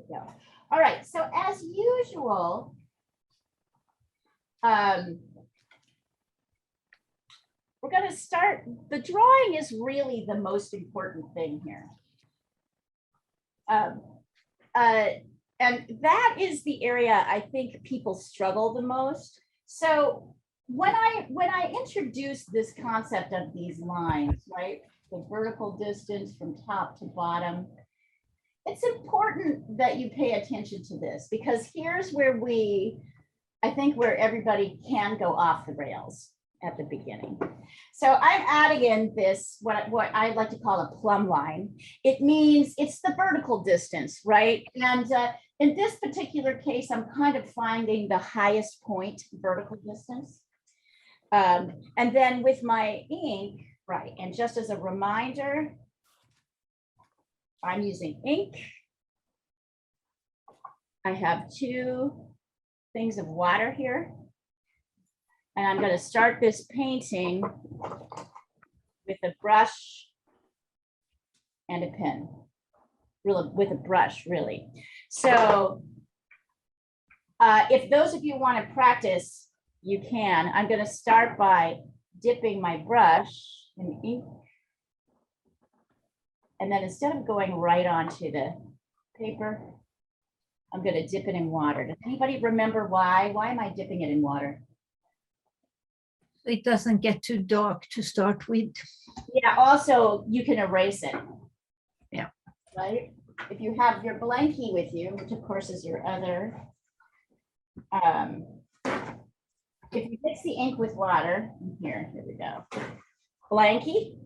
we go. All right, so as usual, we're going to start, the drawing is really the most important thing here. And that is the area I think people struggle the most. So when I introduce this concept of these lines, right, the vertical distance from top to bottom, it's important that you pay attention to this, because here's where I think where everybody can go off the rails at the beginning. So I'm adding in this, what I like to call a plumb line. It means it's the vertical distance, right? And in this particular case, I'm kind of finding the highest point vertical distance. And then with my ink, right, and just as a reminder, I'm using ink. I have 2 things of water here. And I'm going to start this painting with a brush and a pen, really, with a brush, really. So if those of you want to practice, you can. I'm going to start by dipping my brush in ink. And then instead of going right onto the paper, I'm going to dip it in water. Does anybody remember why? Why am I dipping it in water? It doesn't get too dark to start with. Yeah, also you can erase it. Yeah. Right? If you have your blankie with you, which of course is your other, if you mix the ink with water, here we go. Blankie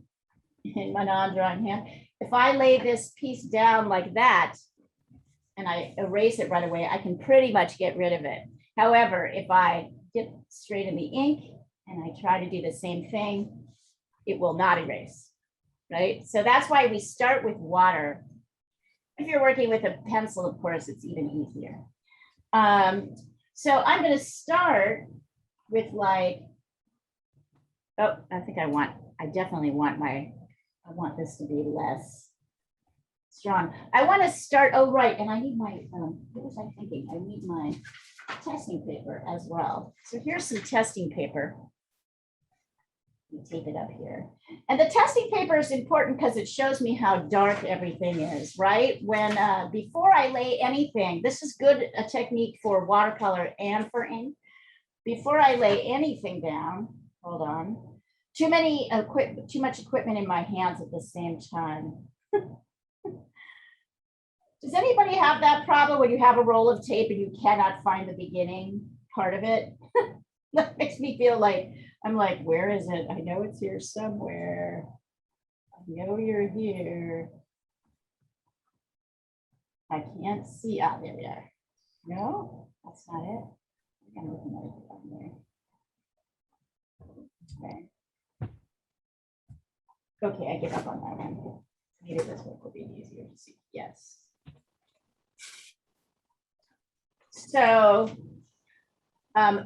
in my non-drawing hand. If I lay this piece down like that, and I erase it right away, I can pretty much get rid of it. However, if I dip straight in the ink, and I try to do the same thing, it will not erase, right? So that's why we start with water. If you're working with a pencil, of course, it's even easier. So I'm going to start with like, oh, I definitely want I want this to be less strong. I want to start, oh, right, and I need my, what was I thinking? I need my testing paper as well. So here's some testing paper. You tape it up here. And the testing paper is important because it shows me how dark everything is, right? When, before I lay anything, this is good, a technique for watercolor and for ink. Before I lay anything down, hold on, too much equipment in my hands at the same time. Does anybody have that problem when you have a roll of tape and you cannot find the beginning part of it? That makes me feel like, I'm like, where is it? I know it's here somewhere. I know you're here. I can't see. Ah, there we are. No, that's not it. I'm looking at it down there. Okay. Okay, I give up on that one. Maybe this one will be easier to see. Yes. So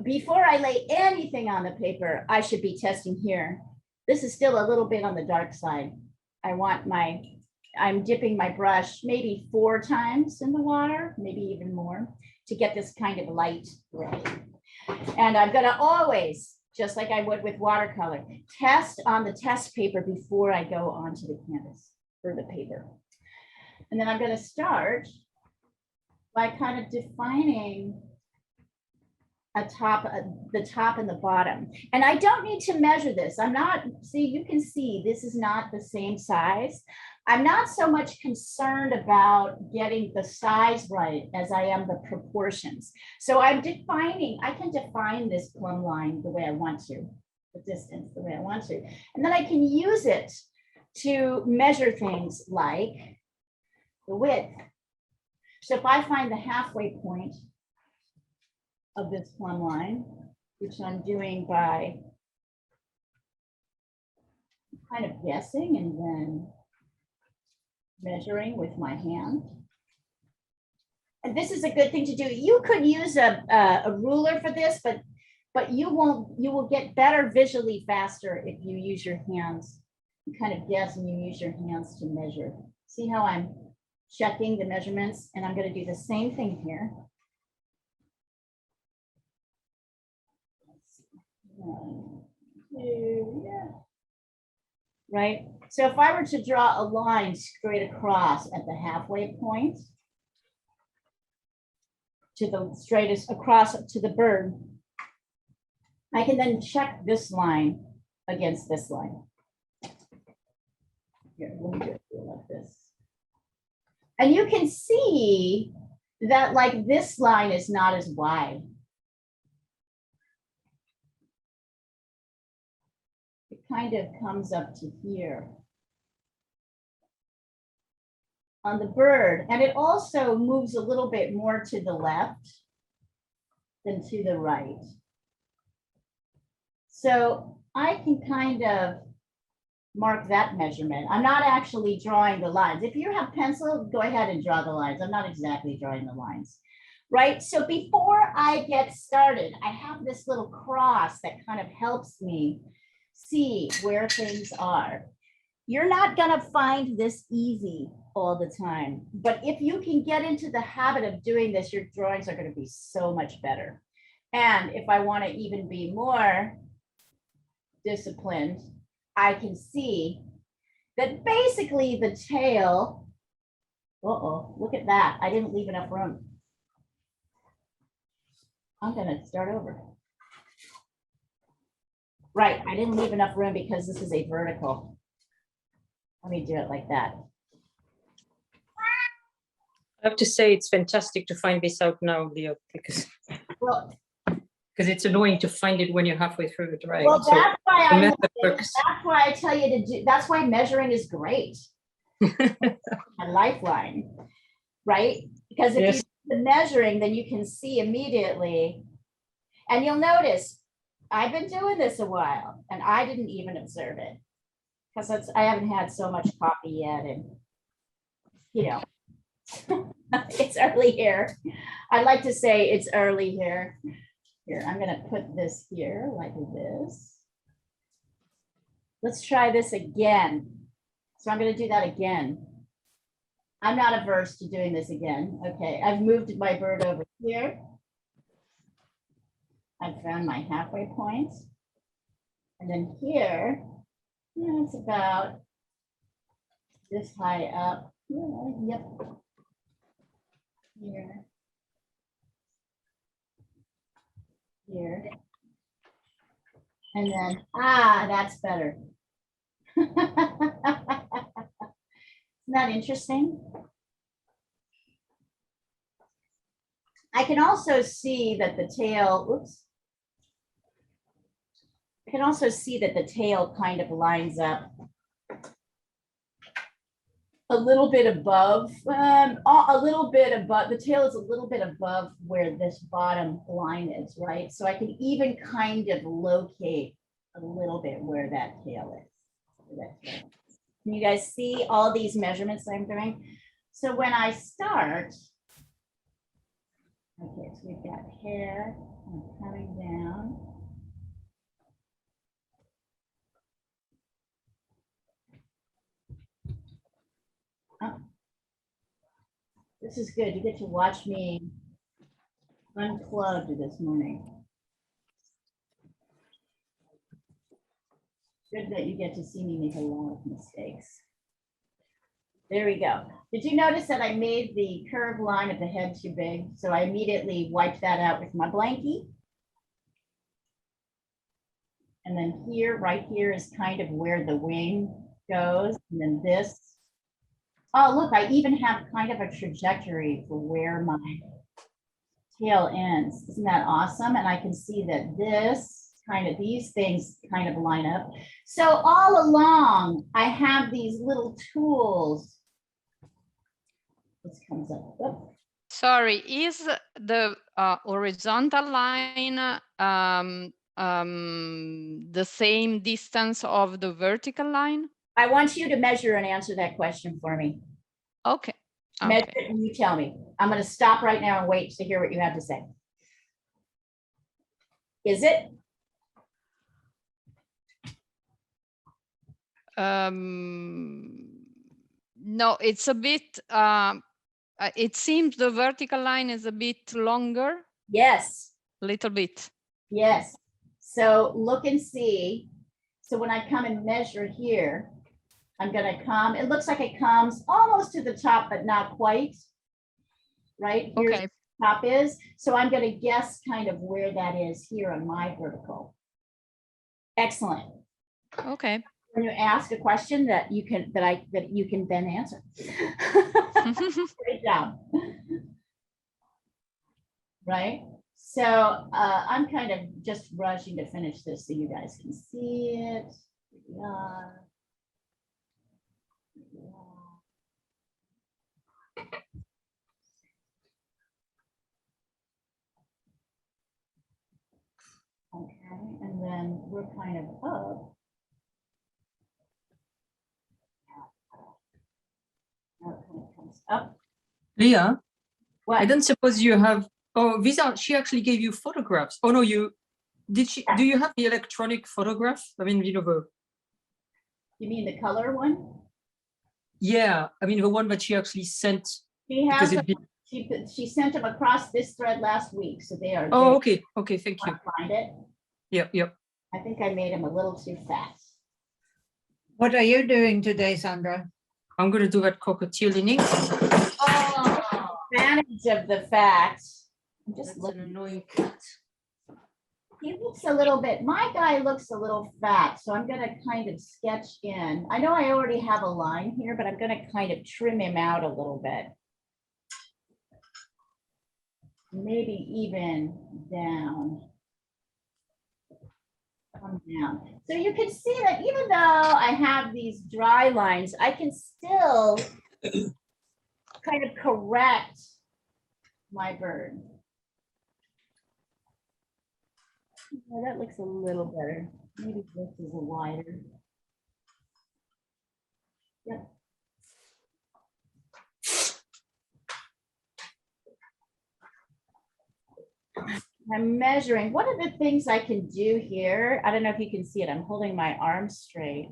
before I lay anything on the paper, I should be testing here. This is still a little bit on the dark side. I'm dipping my brush maybe 4 times in the water, maybe even more, to get this kind of light gray. And I'm going to always, just like I would with watercolor, test on the test paper before I go onto the canvas or the paper. And then I'm going to start by kind of defining the top and the bottom. And I don't need to measure this. See, you can see this is not the same size. I'm not so much concerned about getting the size right as I am the proportions. So I can define this plumb line the way I want to, the distance the way I want to. And then I can use it to measure things like the width. So if I find the halfway point of this plumb line, which I'm doing by kind of guessing and then measuring with my hand. And this is a good thing to do. You could use a ruler for this, but you will get better visually faster if you use your hands. You kind of guess and you use your hands to measure. See how I'm checking the measurements, and I'm going to do the same thing here. One, two, yeah. Right? So if I were to draw a line straight across at the halfway point to the straightest across to the bird, I can then check this line against this line. Here, let me do it like this. And you can see that like this line is not as wide. It kind of comes up to here on the bird. And it also moves a little bit more to the left than to the right. So I can kind of mark that measurement. I'm not actually drawing the lines. If you have pencil, go ahead and draw the lines. I'm not exactly drawing the lines, right? So before I get started, I have this little cross that kind of helps me see where things are. You're not gonna find this easy all the time, but if you can get into the habit of doing this, your drawings are gonna be so much better. And if I wanna even be more disciplined, I can see that basically the tail, look at that. I didn't leave enough room. I'm gonna start over. Right, I didn't leave enough room because this is a vertical. Let me do it like that. I have to say it's fantastic to find this out now, Leo, because Well, it's annoying to find it when you're halfway through it, right? well, that's why the I method works. that's why I tell you to do. That's why measuring is great. A lifeline, right? Because if you do the measuring, then you can see immediately, and you'll notice I've been doing this a while, and I didn't even observe it because I haven't had so much coffee yet, and you know, it's early here. I like to say it's early here. Here, I'm gonna put this here like this. Let's try this again. So I'm gonna do that again. I'm not averse to doing this again. Okay, I've moved my bird over here. I've found my halfway point. And then here, it's about this high up. Yep. Here. Here. And then, that's better. Isn't that interesting? I can also see that the tail, oops. I can also see that the tail kind of lines up a little bit above, a little bit above, the tail is a little bit above where this bottom line is, right? So I can even kind of locate a little bit where that tail is. Can you guys see all these measurements that I'm doing? So when I start, okay, so we've got hair coming down. Oh. This is good. You get to watch me unplugged this morning. Good that you get to see me make a lot of mistakes. There we go. Did you notice that I made the curved line of the head too big? So I immediately wiped that out with my blankie. And then here, right here is kind of where the wing goes. And then this. Oh, look, I even have kind of a trajectory for where my tail ends. Isn't that awesome? And I can see that these things kind of line up. So all along, I have these little tools. This comes up. Oh. Sorry, is the horizontal line the same distance of the vertical line? I want you to measure and answer that question for me. Okay. Measure it and you tell me. I'm going to stop right now and wait to hear what you have to say. Is it? No, it's a bit, it seems the vertical line is a bit longer, Yes, little bit. yes. So look and see. So when I come and measure here, I'm gonna come, it looks like it comes almost to the top, but not quite. Right? Here's Okay, top is. So I'm going to guess kind of where that is here on my vertical. Excellent. okay. When you ask a question that you can that you can then answer. Great job. Right? So I'm kind of just rushing to finish this so you guys can see it. Here we are. Here we are. Okay, and then we're kind of up. Now it kind of comes up. Leah, What? I don't suppose you have. Oh, Visa, she actually gave you photographs. Oh no, you did. She do you have the electronic photograph? I mean, you know the. You mean the color one? Yeah, I mean the one that she actually sent. She Because has, it be- she sent them across this thread last week, so they are. Oh, there. okay, okay, thank you. Want to find it? Yep. I think I made them a little too fast. What are you doing today, Sandra? I'm gonna do that cockatiel in ink. Advantage of the fact, I'm just That's an looking, annoying cat. he looks a little bit, my guy looks a little fat, so I'm gonna kind of sketch in. I know I already have a line here, but I'm gonna kind of trim him out a little bit. Maybe even down. Come down. So you can see that even though I have these dry lines, I can still kind of correct my bird. Well, that looks a little better. Maybe this is a wider. Yep. I'm measuring. One of the things I can do here, I don't know if you can see it. I'm holding my arm straight.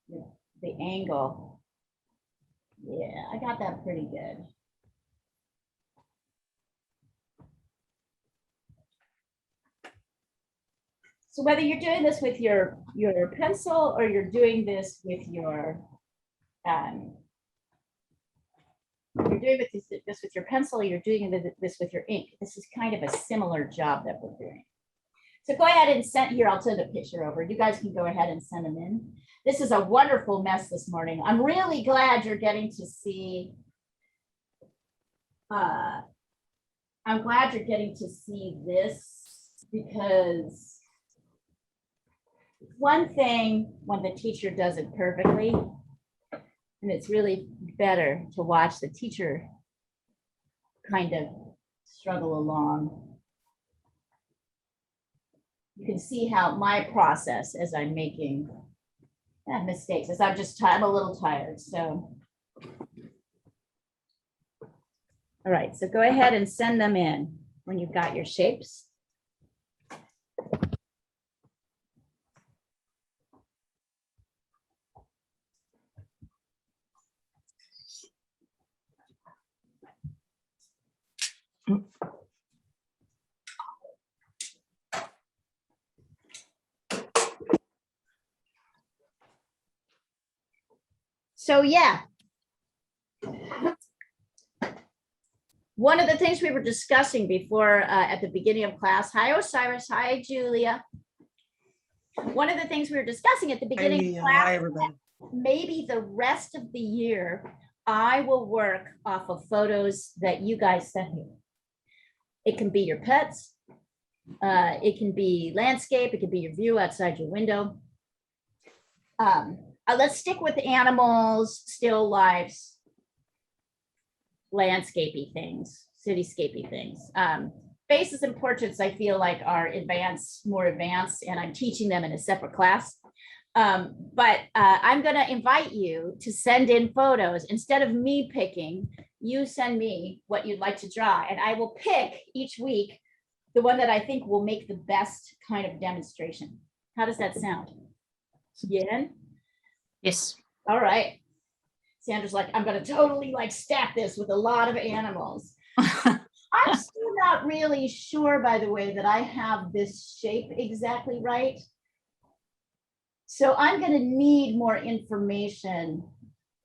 The angle. Yeah, I got that pretty good. So whether you're doing this with your pencil or you're doing this with your you're doing this with your pencil, or you're doing this with your ink, this is kind of a similar job that we're doing. So go ahead and send here. I'll send a picture over. You guys can go ahead and send them in. This is a wonderful mess this morning. I'm really glad you're getting to see. I'm glad you're getting to see this, because one thing when the teacher does it perfectly, and it's really better to watch the teacher kind of struggle along. You can see how my process as I'm making mistakes, as I'm a little tired, so. All right, so go ahead and send them in when you've got your shapes. So yeah. One of the things we were discussing before at the beginning of class, hi Osiris, hi Julia. One of the things we were discussing at the beginning of class, Hi, everybody. maybe the rest of the year, I will work off of photos that you guys sent me. It can be your pets. It can be landscape. It can be your view outside your window. Let's stick with animals, still lifes, landscapey things, cityscapey things. Faces and portraits, I feel like are more advanced, and I'm teaching them in a separate class. But I'm going to invite you to send in photos. Instead of me picking, you send me what you'd like to draw, and I will pick each week the one that I think will make the best kind of demonstration. How does that sound? Yeah. Yes. All right. Sandra's like, I'm gonna totally like stack this with a lot of animals. I'm still not really sure, by the way, that I have this shape exactly right. So I'm gonna need more information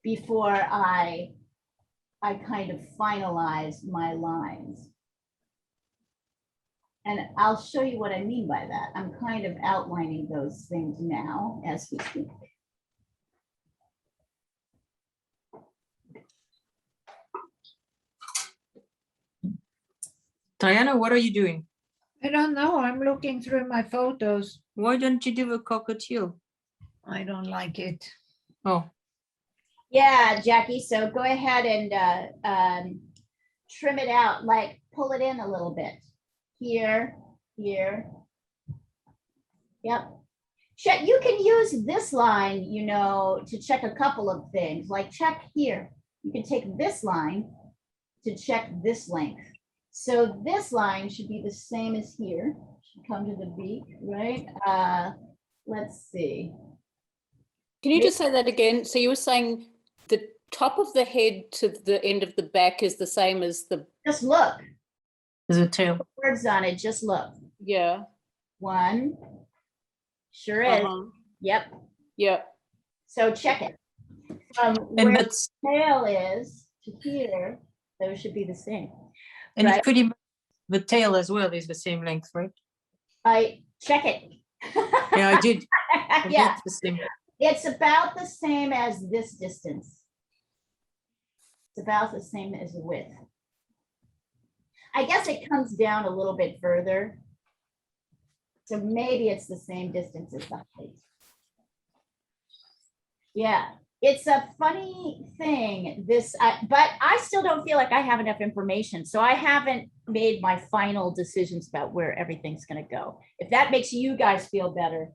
before I kind of finalize my lines. And I'll show you what I mean by that. I'm kind of outlining those things now as we speak. Diana, what are you doing? I don't know. I'm looking through my photos. Why don't you do a cockatiel? I don't like it. Oh, Yeah, Jackie, so go ahead and trim it out, like pull it in a little bit. Here, here. Yep. Check, you can use this line, you know, to check a couple of things, like check here. You can take this line to check this length. So this line should be the same as here. Should come to the beak, right? Let's see. Can you just say that again? So you were saying the top of the head to the end of the back is the same as the, Just look. there's a tail. Words on it, just look. yeah. One. Sure is. Uh-huh. Yep. Yeah. So check it. From And where that's, the tail is to here, those should be the same. and Right. it's pretty much, the tail as well is the same length, right? I check it. Yeah, I did. I did Yeah, the same. it's about the same as this distance. It's about the same as the width. I guess it comes down a little bit further. So maybe it's the same distance as the height. Yeah, it's a funny thing, this, but I still don't feel like I have enough information. So I haven't made my final decisions about where everything's gonna go. If that makes you guys feel better,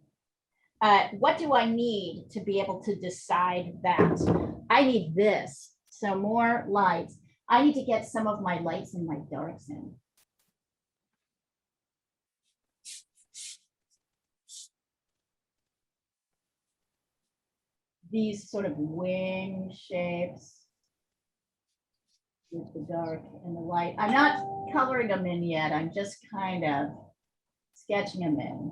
what do I need to be able to decide that? I need this, so more lights. I need to get some of my lights and my darks in. These sort of wing shapes with the dark and the light. I'm not coloring them in yet. I'm just kind of sketching them in.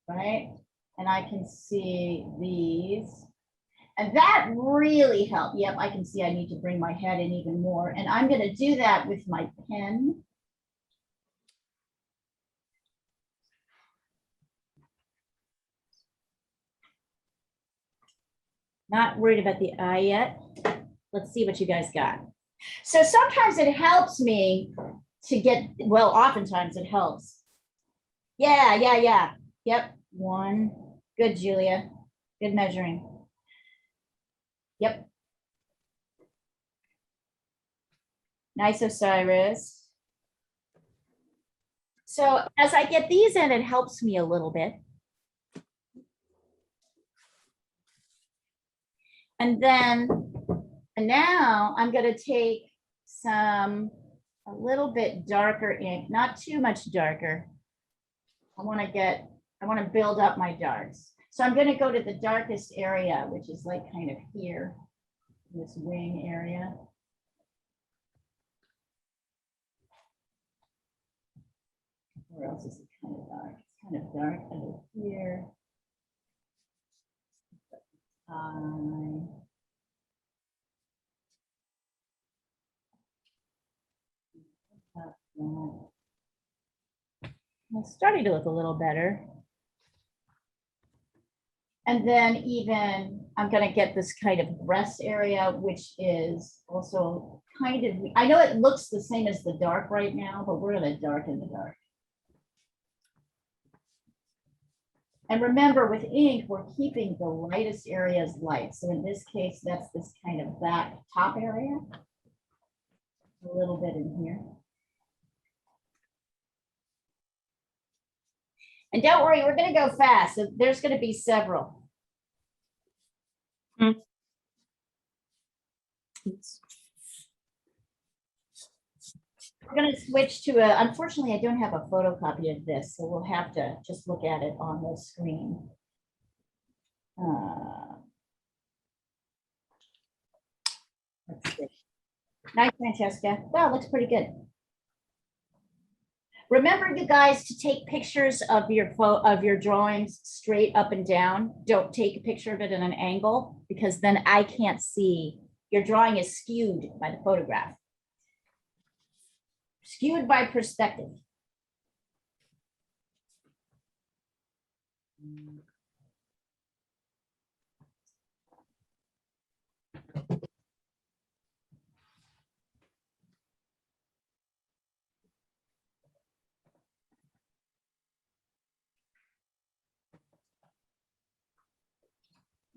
Right? And I can see these. And that really helped. Yep, I can see I need to bring my head in even more. And I'm going to do that with my pen. Not worried about the eye yet. Let's see what you guys got. So sometimes it helps me to get, well, oftentimes it helps. Yeah. Yep, one. Good, Julia. Good measuring. Yep. Nice, Osiris. So as I get these in, it helps me a little bit. And now I'm going to take a little bit darker ink, not too much darker. I want to build up my darks. So I'm going to go to the darkest area, which is like kind of here, this wing area. Where else is it kind of dark? It's kind of dark under here. It's starting to look a little better. And then even, I'm gonna get this kind of breast area, which is also kind of, I know it looks the same as the dark right now, but we're gonna darken the dark. And remember, with ink, we're keeping the lightest areas light. So in this case, that's this kind of back top area. A little bit in here. And don't worry, we're gonna go fast. So there's gonna be several. Hmm. We're gonna switch to unfortunately, I don't have a photocopy of this, so we'll have to just look at it on the screen. Let's see. Nice, Francesca. Wow, looks pretty good. Remember, you guys, to take pictures of your drawings straight up and down. Don't take a picture of it at an angle, because then I can't see. Your drawing is skewed by the photograph. Skewed by perspective.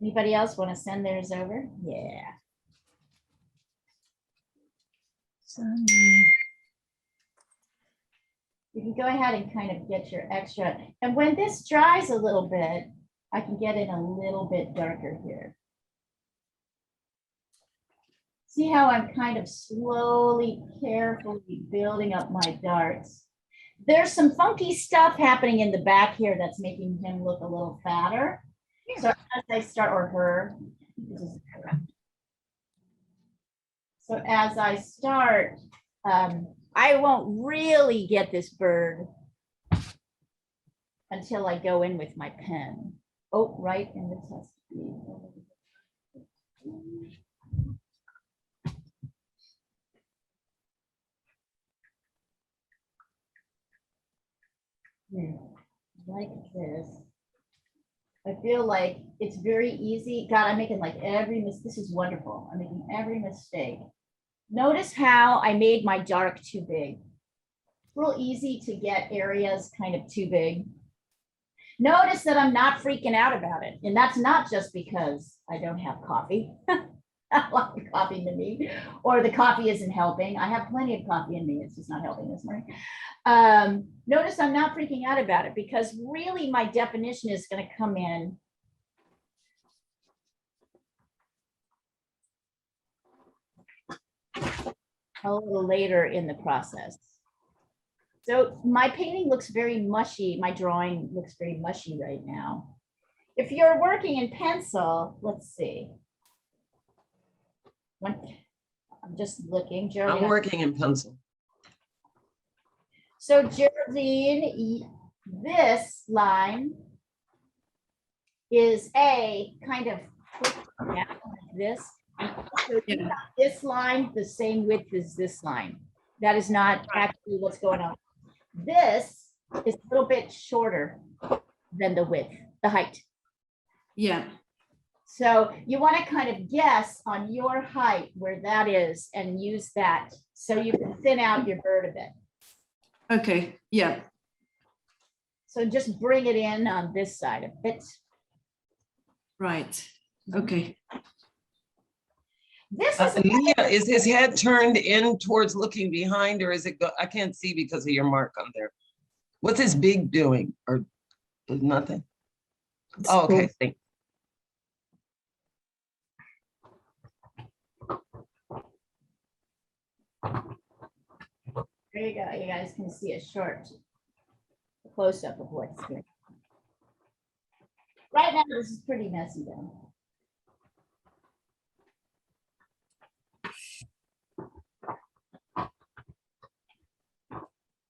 Anybody else want to send theirs over? Yeah. You can go ahead and kind of get your extra. And when this dries a little bit, I can get it a little bit darker here. See how I'm kind of slowly, carefully building up my darts. There's some funky stuff happening in the back here that's making him look a little fatter. So as I start, or her, so as I start, I won't really get this bird until I go in with my pen. Oh, right in the test. Like this. I feel like it's very easy. God, I'm making like this is wonderful. I'm making every mistake. Notice how I made my dark too big. It's real easy to get areas kind of too big. Notice that I'm not freaking out about it. And that's not just because I don't have coffee. I love the coffee in me, or the coffee isn't helping. I have plenty of coffee in me. It's just not helping this morning. Notice I'm not freaking out about it, because really my definition is going to come in a little later in the process. So my painting looks very mushy. My drawing looks very mushy right now. If you're working in pencil, let's see. I'm just looking. Geraldine, I'm working in pencil. So Geraldine, this line is a kind of like this. So you have this line the same width as this line. That is not actually what's going on. This is a little bit shorter than the width, the height. Yeah. So you want to kind of guess on your height where that is and use that so you can thin out your bird a bit. Okay. Yeah. So just bring it in on this side a bit. Right. Okay. This is Leah, is his head turned in towards looking behind, or is it I can't see because of your mark on there. What's his beak doing, or nothing? Oh, okay. Thanks. There you go. You guys can see a short close-up of what's here. Right now, this is pretty messy though.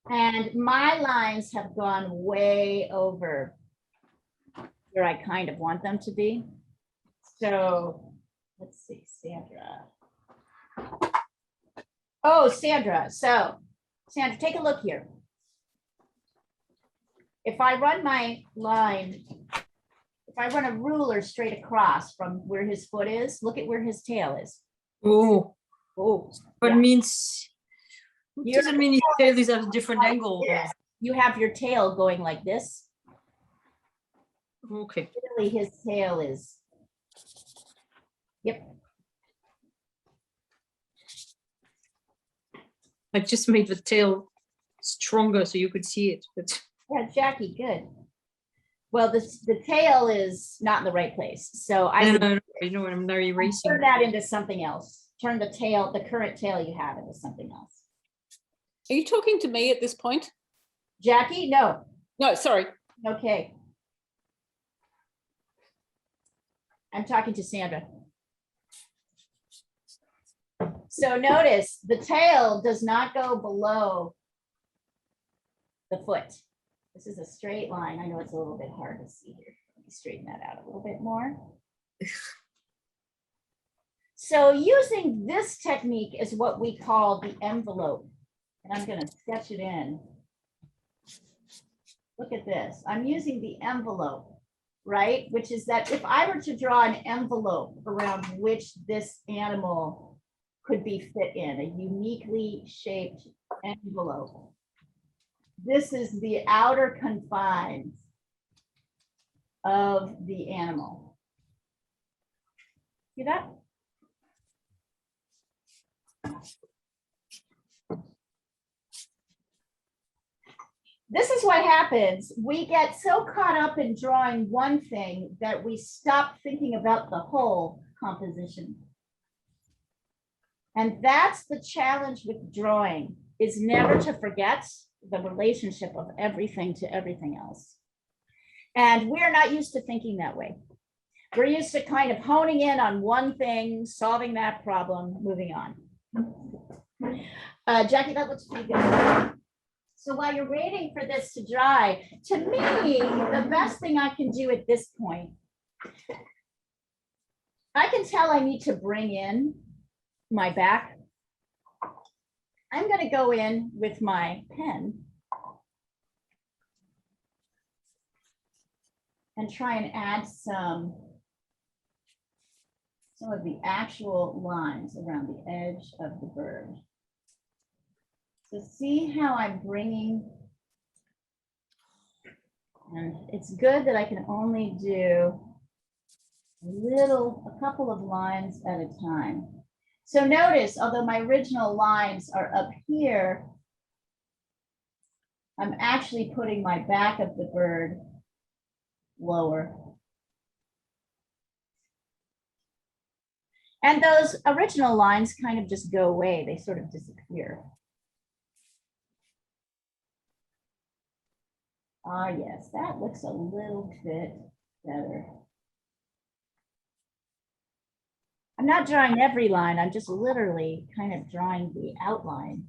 And my lines have gone way over where I kind of want them to be. So let's see, Sandra. Oh, Sandra. So Sandra, take a look here. If I run my line, if I run a ruler straight across from where his foot is, look at where his tail is. Oh, Oh, but yeah. means what You're- does it mean his tail is at a different angle? Yes. You have your tail going like this. Okay. Really, his tail is. Yep. I just made the tail stronger so you could see it, but Yeah, Jackie, good. Well, the tail is not in the right place. So I would I know I'm now erasing. turn that into something else. Turn the tail, the current tail you have, into something else. Are you talking to me at this point? Jackie, no. No, sorry. Okay. I'm talking to Sandra. So notice the tail does not go below the foot. This is a straight line. I know it's a little bit hard to see here. Let me straighten that out a little bit more. So using this technique is what we call the envelope. And I'm going to sketch it in. Look at this. I'm using the envelope, right? Which is that if I were to draw an envelope around which this animal could be fit in, a uniquely shaped envelope. This is the outer confines of the animal. See that? This is what happens. We get so caught up in drawing one thing that we stop thinking about the whole composition. And that's the challenge with drawing, is never to forget the relationship of everything to everything else. And we're not used to thinking that way. We're used to kind of honing in on one thing, solving that problem, moving on. Jackie, that looks pretty good. So while you're waiting for this to dry, to me, the best thing I can do at this point, I can tell I need to bring in my back. I'm going to go in with my pen and try and add some of the actual lines around the edge of the bird. So see how I'm bringing, and it's good that I can only do a couple of lines at a time. So notice, although my original lines are up here, I'm actually putting my back of the bird lower. And those original lines kind of just go away. They sort of disappear. Ah, yes, that looks a little bit better. I'm not drawing every line. I'm just literally kind of drawing the outline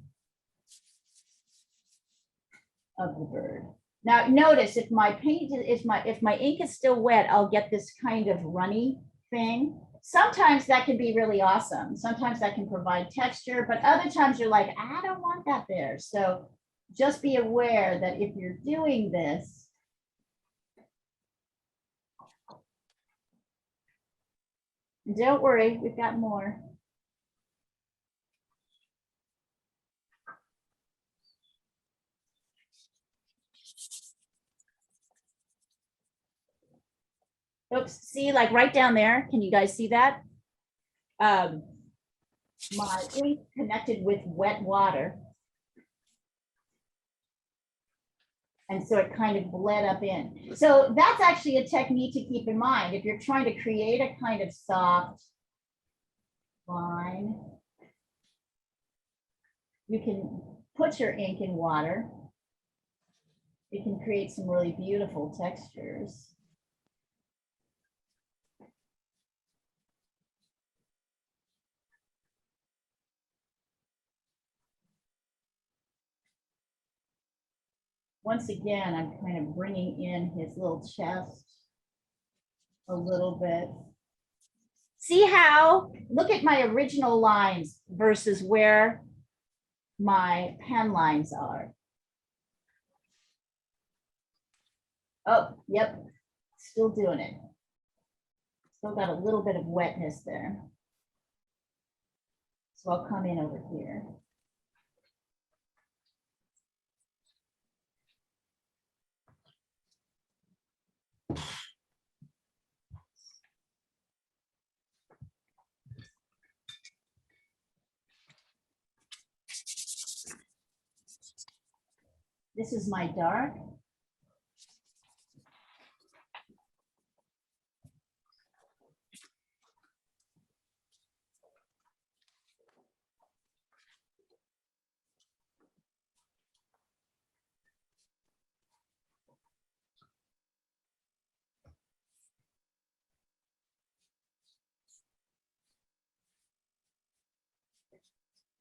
of the bird. Now notice if my paint, if my ink is still wet, I'll get this kind of runny thing. Sometimes that can be really awesome. Sometimes that can provide texture, but other times you're like, I don't want that there. So just be aware that if you're doing this, don't worry, we've got more. Oops, see, like right down there, can you guys see that? My ink connected with wet water. And so it kind of bled up in. So that's actually a technique to keep in mind. If you're trying to create a kind of soft line, you can put your ink in water. It can create some really beautiful textures. Once again, I'm kind of bringing in his little chest a little bit. See how, look at my original lines versus where my pen lines are. Oh, yep, still doing it. Still got a little bit of wetness there. So I'll come in over here. This is my dark.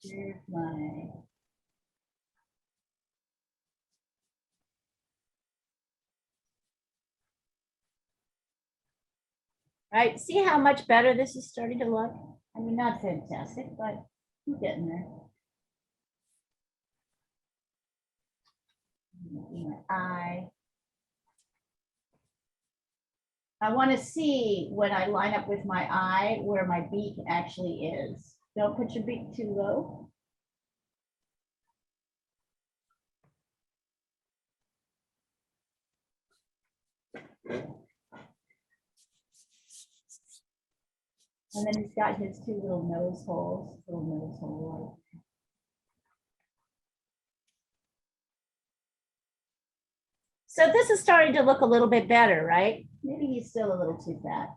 Here's my. Right, see how much better this is starting to look? I mean, not fantastic, but we're getting there. My eye. I want to see when I line up with my eye where my beak actually is. Don't put your beak too low. And then he's got his two little nose holes, So this is starting to look a little bit better, right? Maybe he's still a little too fat.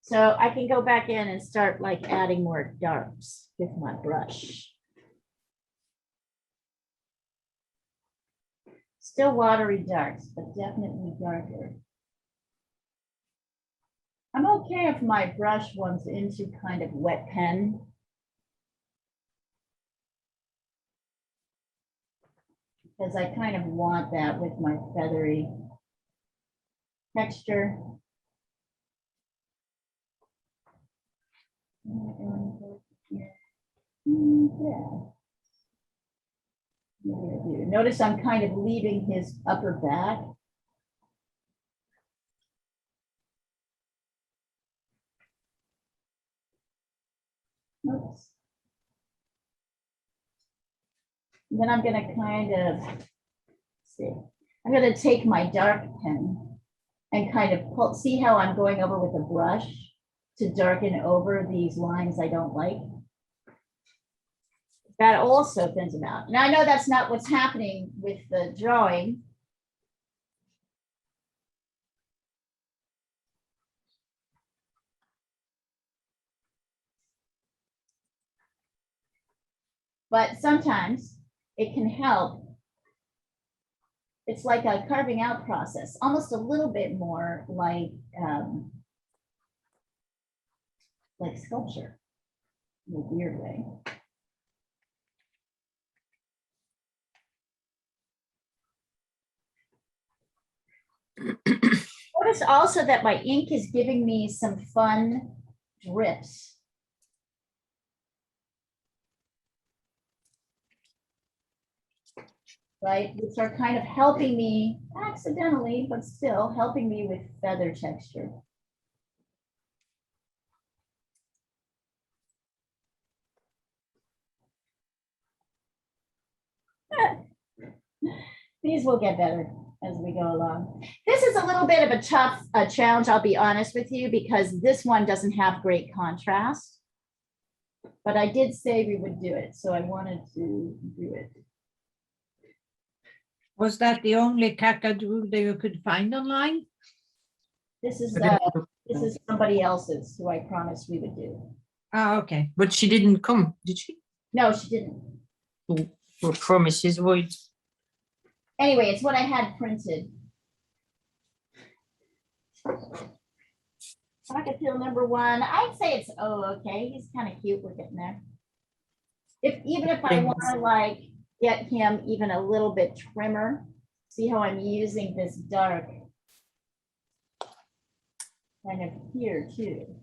So I can go back in and start like adding more darks with my brush. Still watery darks, but definitely darker. I'm okay if my brush wants into kind of wet pen. Because I kind of want that with my feathery texture. Yeah. Notice I'm kind of leaving his upper back. Oops. And then I'm going to kind of see. I'm going to take my dark pen and kind of pull. See how I'm going over with a brush to darken over these lines I don't like. That also thins them out. Now I know that's not what's happening with the drawing. But sometimes it can help. It's like a carving out process, almost a little bit more like sculpture in a weird way. Notice also that my ink is giving me some fun drips. Right, which are kind of helping me accidentally, but still helping me with feather texture. These will get better as we go along. This is a little bit of a tough challenge, I'll be honest with you, because this one doesn't have great contrast. But I did say we would do it, so I wanted to do it. Was that the only cockatiel that you could find online? This is I didn't- this is somebody else's who I promised we would do. Oh, okay. But she didn't come, did she? No, she didn't. Or promises void. Anyway, it's what I had printed. Cockatiel number one. I'd say it's okay. He's kind of cute. We're getting there. Even if I want to like get him even a little bit trimmer, see how I'm using this dark kind of here too.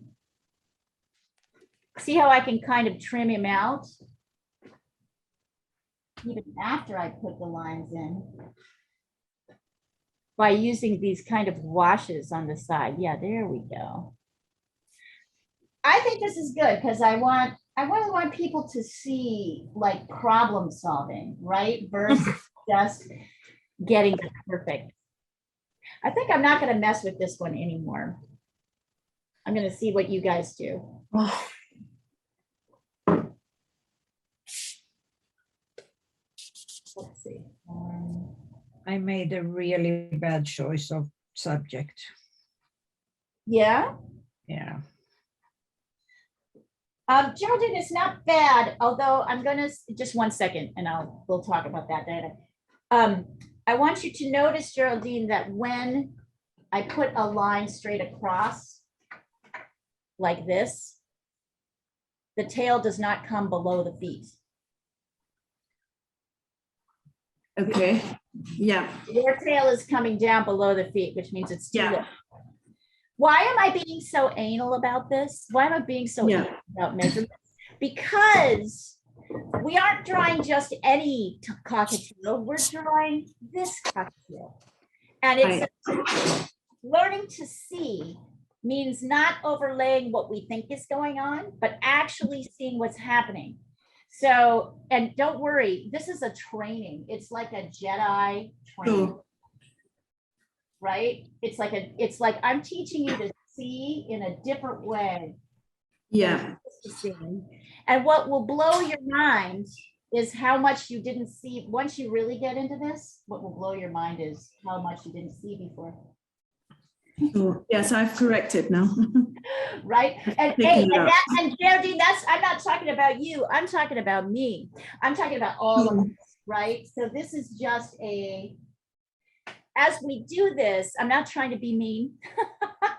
See how I can kind of trim him out even after I put the lines in by using these kind of washes on the side. Yeah, there we go. I think this is good because I really want people to see like problem solving, right? Versus just getting it perfect. I think I'm not going to mess with this one anymore. I'm going to see what you guys do. Oh, Let's see. I made a really bad choice of subject. Yeah. Yeah. Geraldine, it's not bad, although I'm gonna, just one second, and we'll talk about that later. I want you to notice, Geraldine, that when I put a line straight across like this, the tail does not come below the feet. Okay, yeah, Your tail is coming down below the feet, which means it's too Yeah. low. Why am I being so anal about this? Why am I being so Yeah. anal about measurements? Because we aren't drawing just any cockatiel, we're drawing this cockatiel. And it's learning to see means not overlaying what we think is going on, but actually seeing what's happening. So, and don't worry, this is a training. It's like a Jedi training. Sure. Right? It's like I'm teaching you to see in a different way. yeah, And what will blow your mind is how much you didn't see. Once you really get into this, what will blow your mind is how much you didn't see before. sure. Yes, I've corrected now. Right? And Picking hey, it and up. that, and Geraldine, I'm not talking about you. I'm talking about me. I'm talking about all of us, right? So this is just as we do this, I'm not trying to be mean.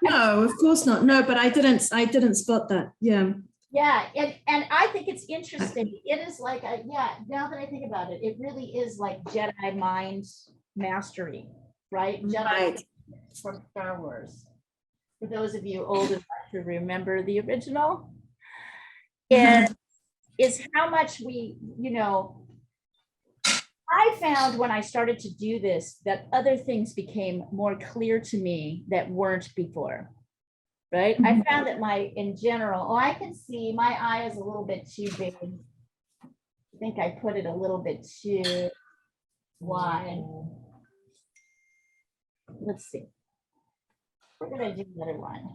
No, of course not. No, but I didn't spot that. Yeah. Yeah, and I think it's interesting. It is like, now that I think about it, it really is like Jedi mind mastery, right? Jedi Right. from Star Wars. For those of you old enough to remember the original, and is how much we, I found when I started to do this that other things became more clear to me that weren't before. Right? I found that in general, I can see my eye is a little bit too big. I think I put it a little bit too wide. Let's see. We're gonna do another one.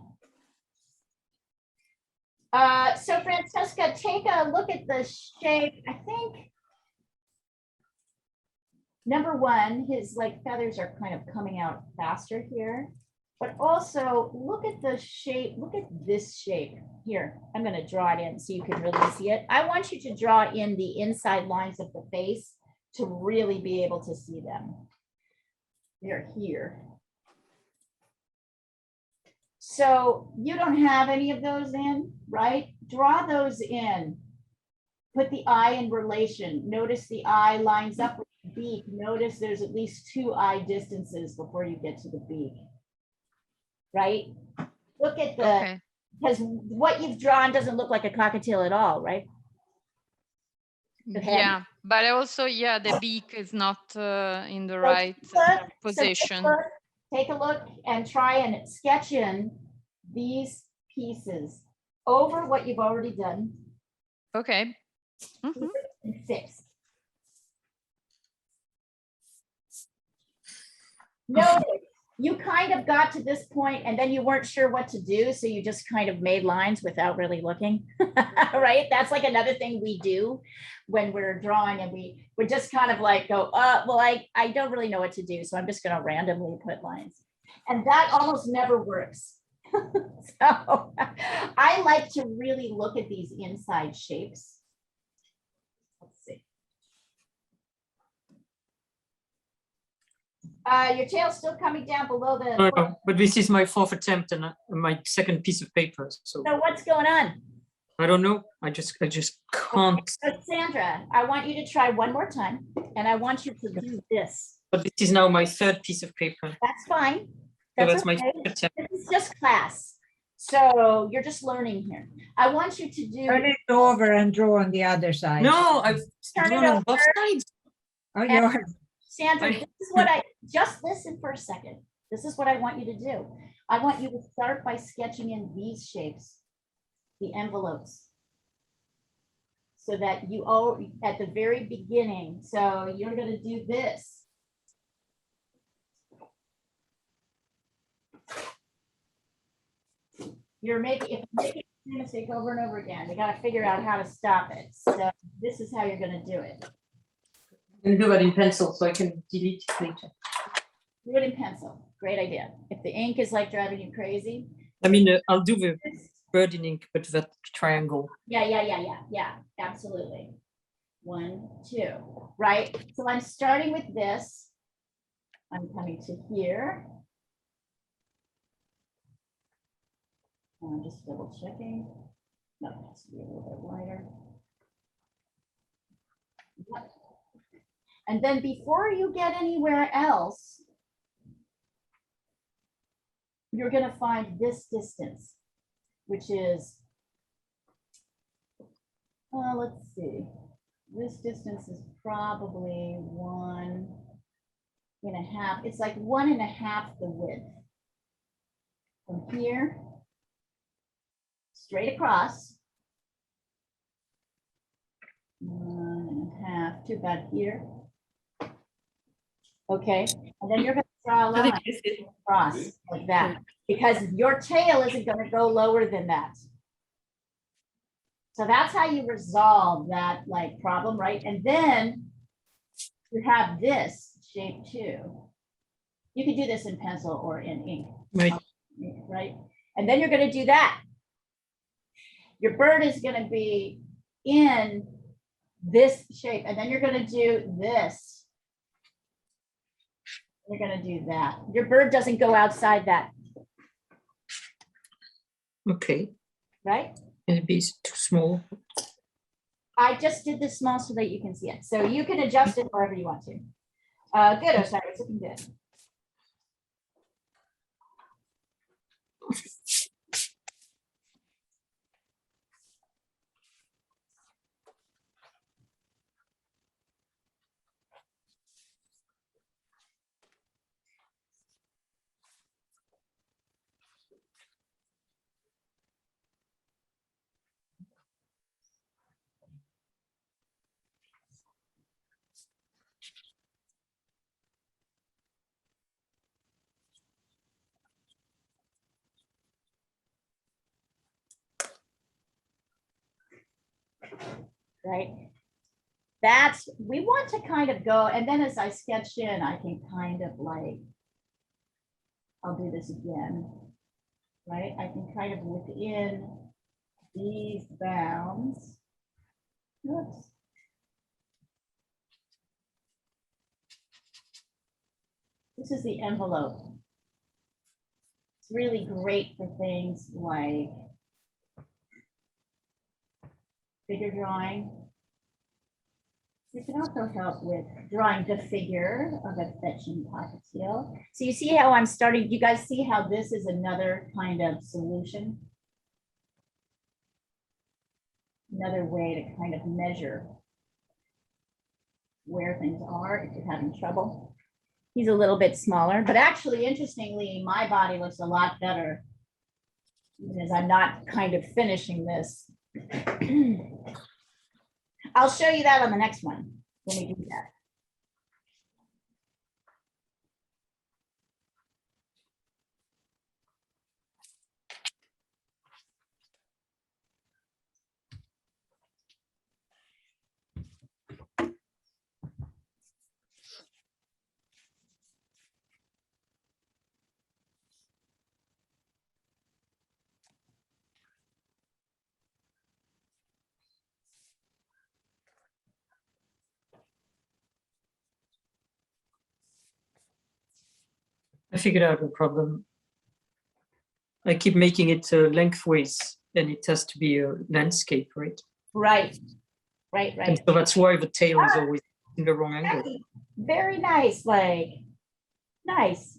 So Francesca, take a look at the shape. I think number one, his feathers are kind of coming out faster here. But also look at the shape, look at this shape here. I'm going to draw it in so you can really see it. I want you to draw in the inside lines of the face to really be able to see them. They're here. So you don't have any of those in, right? Draw those in. Put the eye in relation. Notice the eye lines up with the beak. Notice there's at least 2 eye distances before you get to the beak. Right? Look at the, because what you've drawn doesn't look like a cockatiel at all, right? Yeah, but also, the beak is not in the So right position. Take a look and try and sketch in these pieces over what you've already done. Okay. And fix. Notice you kind of got to this point and then you weren't sure what to do. So you just kind of made lines without really looking, right? That's like another thing we do when we're drawing and we're just kind of like go, well, I don't really know what to do. So I'm just going to randomly put lines. And that almost never works. So I like to really look at these inside shapes. Let's see. Your tail's still coming down below the. No, but this is my 4th attempt and my 2nd piece of paper. So what's going on? I don't know. I just can't. So Sandra, I want you to try one more time, and I want you to do this. But this is now my 3rd piece of paper. That's fine. So that's my okay. 3rd attempt. This is just class, so you're just learning here. I want you to do. Turn it over and draw on the other side. No, I've Turn it drawn on both over. sides. Oh, yours. Sandra, this is what just listen for a second. This is what I want you to do. I want you to start by sketching in these shapes, the envelopes, so that you at the very beginning. So you're going to do this. You're making a mistake over and over again. We got to figure out how to stop it. So this is how you're going to do it. I'm gonna do that in pencil so I can delete it later. Do it in pencil. Great idea. If the ink is driving you crazy. I mean, I'll do the bird in ink, but that triangle. Yeah, absolutely. 1, 2, right? So I'm starting with this. I'm coming to here. I'm just double checking. No, it has to be a little bit wider. Yep. And then before you get anywhere else, you're going to find this distance, which is, let's see, this distance is probably 1.5. It's like 1.5 the width. From here, straight across. 1.5, too bad here. Okay, and then you're going to draw a line across like that, because your tail isn't going to go lower than that. So that's how you resolve that like problem, right? And then you have this shape too. You can do this in pencil or in ink, right? And then you're going to do that. Your bird is going to be in this shape, and then you're going to do this. You're going to do that. Your bird doesn't go outside that. Okay. Right? It'd be too small. I just did this small so that you can see it. So you can adjust it wherever you want to. Good, Osiris, looking good. Right? That's, we want to kind of go, and then as I sketch in, I can kind of like, I'll do this again, right? I can kind of within these bounds. Oops. This is the envelope. It's really great for things like figure drawing. It can also help with drawing the figure of a fetching cockatiel. So you see how I'm starting, you guys see how this is another kind of solution? Another way to kind of measure where things are if you're having trouble. He's a little bit smaller, but actually, interestingly, my body looks a lot better because I'm not kind of finishing this. I'll show you that on the next one when we do that. I figured out the problem. I keep making it lengthways, and it has to be a landscape, right? Right. And so that's why the tail is always in the wrong angle. Very nice, like, nice.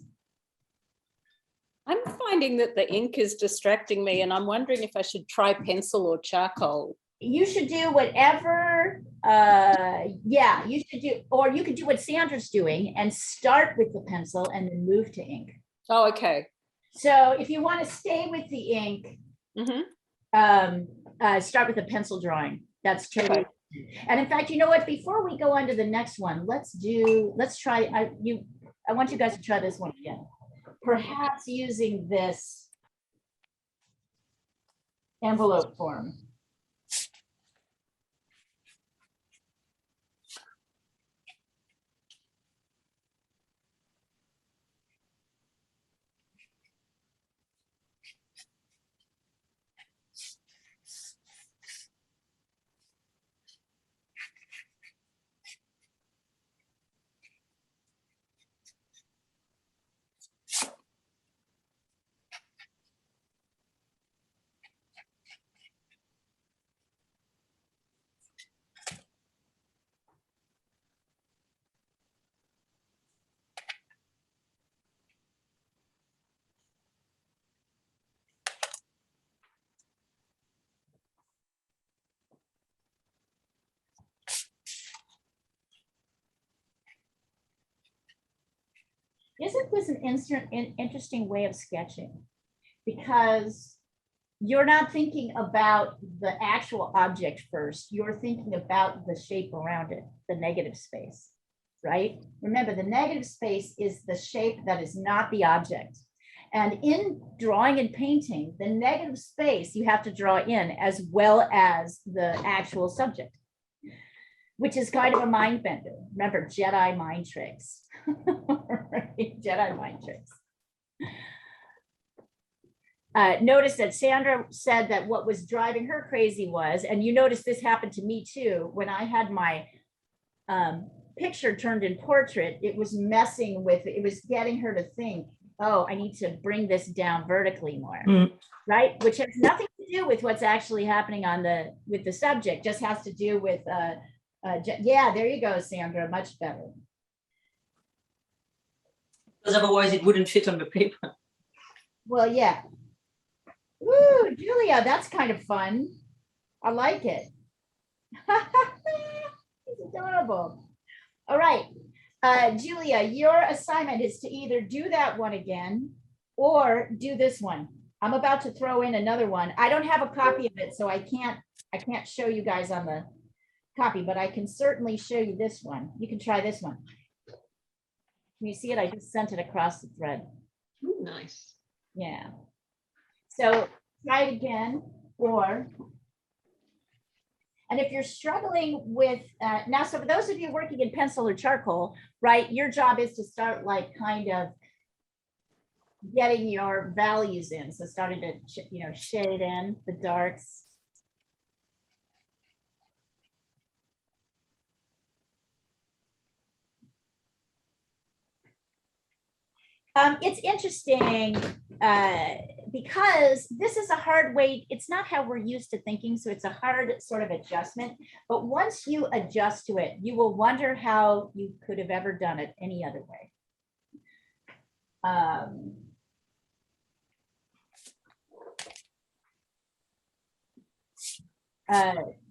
I'm finding that the ink is distracting me, and I'm wondering if I should try pencil or charcoal. You should do whatever, yeah, you should do, or you could do what Sandra's doing and start with the pencil and then move to ink. Oh, okay. So if you want to stay with the ink, start with a pencil drawing. That's totally. Okay. And in fact, you know what? Before we go on to the next one, let's try. I want you guys to try this one again. Perhaps using this envelope form. Isn't this an interesting way of sketching? Because you're not thinking about the actual object first. You're thinking about the shape around it, the negative space, right? Remember, the negative space is the shape that is not the object. And in drawing and painting, the negative space you have to draw in as well as the actual subject, which is kind of a mind bender. Remember, Jedi mind tricks. Right? Jedi mind tricks. Notice that Sandra said that what was driving her crazy was, and you notice this happened to me too, when I had my picture turned in portrait, it was messing with, it was getting her to think, oh, I need to bring this down vertically more, right? Which has nothing to do with what's actually happening on with the subject, just has to do with, yeah, there you go, Sandra, much better. Because otherwise it wouldn't fit on the paper. Well, yeah. Woo, Julia, that's kind of fun. I like it. It's adorable. All right, Julia, your assignment is to either do that one again or do this one. I'm about to throw in another one. I don't have a copy of it, so I can't show you guys on the copy, but I can certainly show you this one. You can try this one. Can you see it? I just sent it across the thread. Ooh, nice. Yeah. So try it again, or, and if you're struggling with, now, so for those of you working in pencil or charcoal, right, your job is to start like kind of getting your values in. So starting to, you know, shade in the darks. It's interesting because this is a hard way. It's not how we're used to thinking. So it's a hard sort of adjustment. But once you adjust to it, you will wonder how you could have ever done it any other way.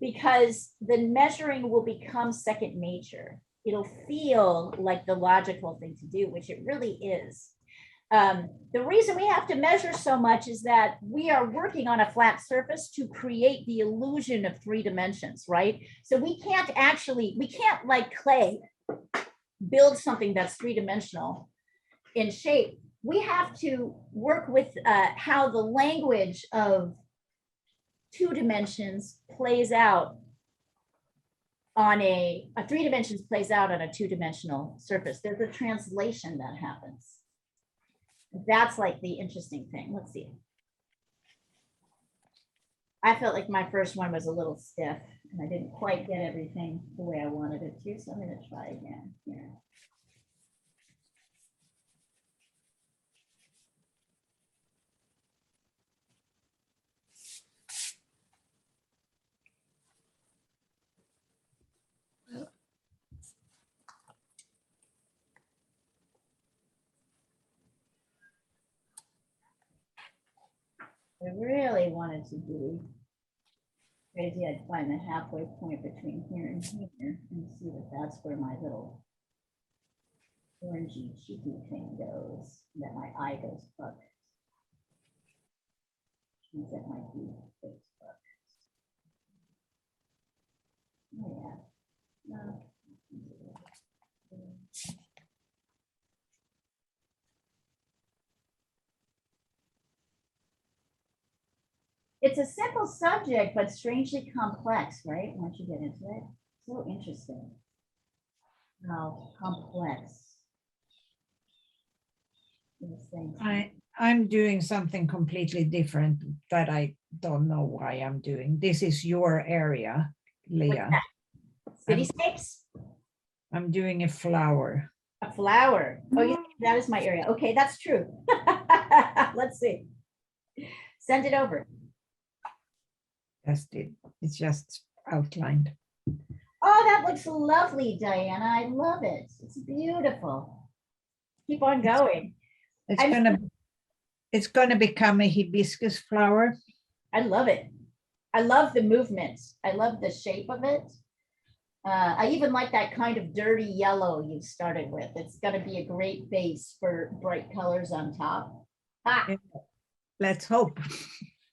Because the measuring will become second nature. It'll feel like the logical thing to do, which it really is. The reason we have to measure so much is that we are working on a flat surface to create the illusion of 3 dimensions, right? So we can't like clay build something that's 3-dimensional in shape. We have to work with how the language of 2 dimensions plays out on a 3 dimensions plays out on a 2-dimensional surface. There's a translation that happens. That's like the interesting thing. Let's see. I felt like my first one was a little stiff and I didn't quite get everything the way I wanted it to. So I'm going to try again here. I really wanted to be crazy. I'd find the halfway point between here and here and see that that's where my little orangey cheeky thing goes, that my eye goes up. That might be Facebook. Oh, yeah. No. It's a simple subject, but strangely complex, right? Once you get into it, so interesting. How complex these things. I'm doing something completely different that I don't know why I'm doing. This is your area, Leah. Cityscapes? I'm doing a flower. A flower. Oh, yeah, that is my area. Okay, that's true. Let's see. Send it over. It's just outlined. Oh, that looks lovely, Diana. I love it. It's beautiful. Keep on going. It's gonna become a hibiscus flower. I love it. I love the movement. I love the shape of it. I even like that kind of dirty yellow you started with. It's gonna be a great base for bright colors on top. Ah, Yeah. Let's hope.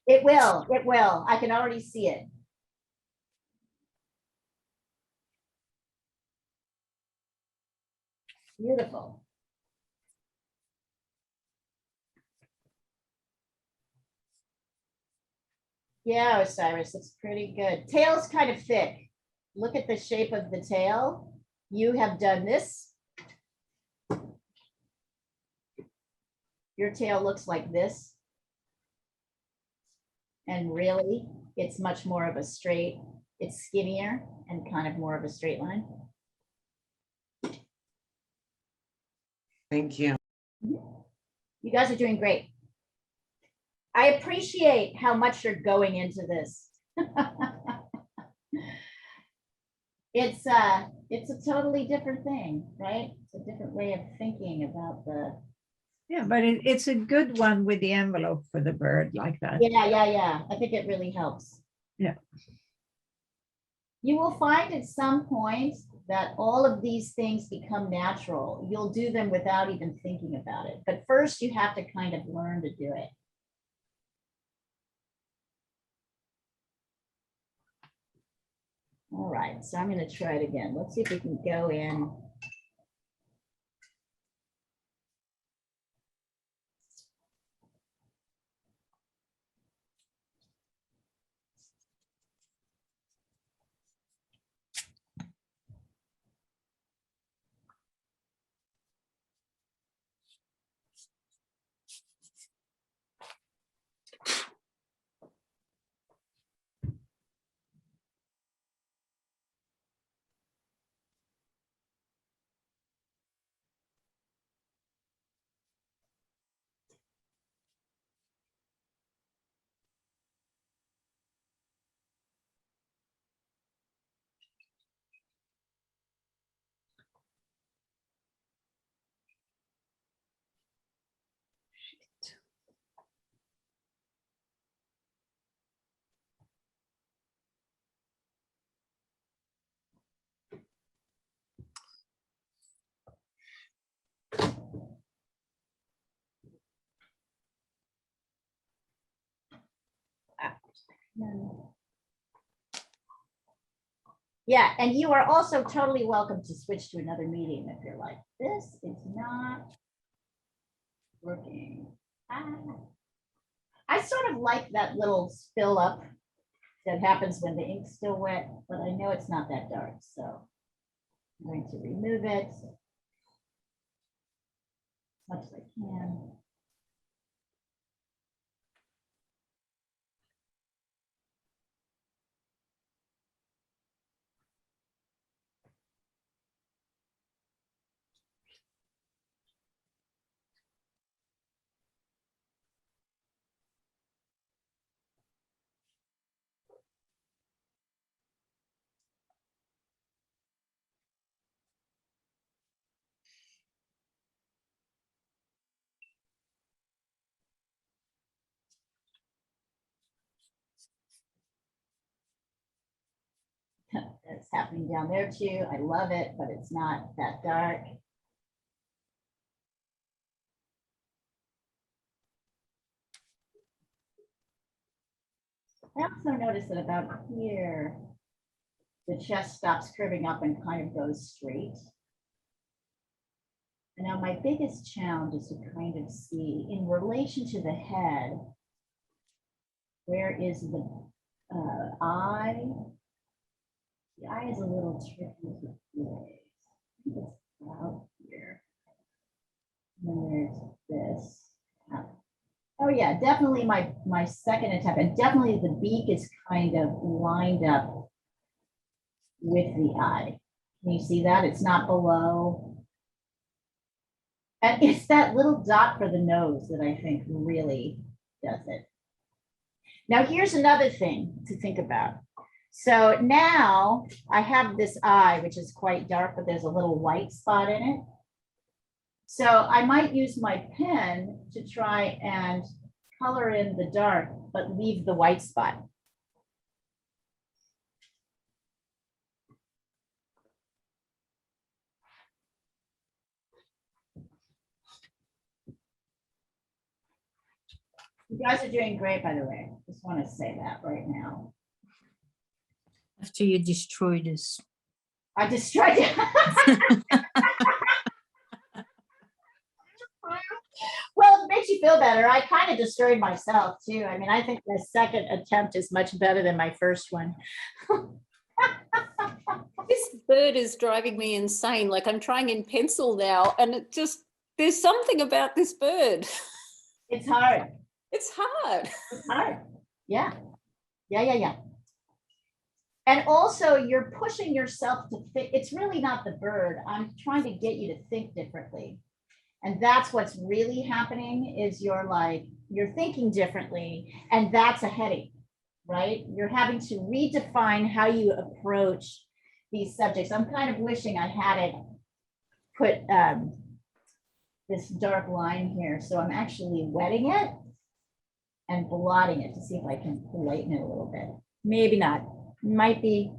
it will, it will. I can already see it. Beautiful. Yeah, Osiris, it's pretty good. Tail's kind of thick. Look at the shape of the tail. You have done this. Your tail looks like this. And really, it's much more of a straight, it's skinnier and kind of more of a straight line. Thank you. You guys are doing great. I appreciate how much you're going into this. It's a totally different thing, right? It's a different way of thinking about the. Yeah, but it's a good one with the envelope for the bird like that. Yeah. I think it really helps. Yeah. You will find at some point that all of these things become natural. You'll do them without even thinking about it. But first you have to kind of learn to do it. All right, so I'm going to try it again. Let's see if we can go in. Yeah, and you are also totally welcome to switch to another medium if you're like, this is not working. I sort of like that little spill up that happens when the ink's still wet, but I know it's not that dark, so I'm going to remove it as much as I can. It's happening down there too. I love it, but it's not that dark. I also noticed that about here, the chest stops curving up and kind of goes straight. And now my biggest challenge is to kind of see in relation to the head, where is the eye? The eye is a little tricky to place. It's out here. And then there's this. Oh yeah, definitely my second attempt, and definitely the beak is kind of lined up with the eye. Can you see that? It's not below. And it's that little dot for the nose that I think really does it. Now here's another thing to think about. So now I have this eye, which is quite dark, but there's a little white spot in it. So I might use my pen to try and color in the dark, but leave the white spot. You guys are doing great, by the way. Just want to say that right now. After you destroy this. I destroyed it. Well, it makes you feel better. I kind of destroyed myself too. I mean, I think the second attempt is much better than my first one. This bird is driving me insane. Like I'm trying in pencil now, and it just, there's something about this bird. It's hard. It's hard. It's hard. Yeah. Yeah. And also you're pushing yourself to think. It's really not the bird. I'm trying to get you to think differently. And that's what's really happening is you're thinking differently, and that's a headache, right? You're having to redefine how you approach these subjects. I'm kind of wishing I had it put this dark line here. So I'm actually wetting it and blotting it to see if I can lighten it a little bit. Maybe not. Might be,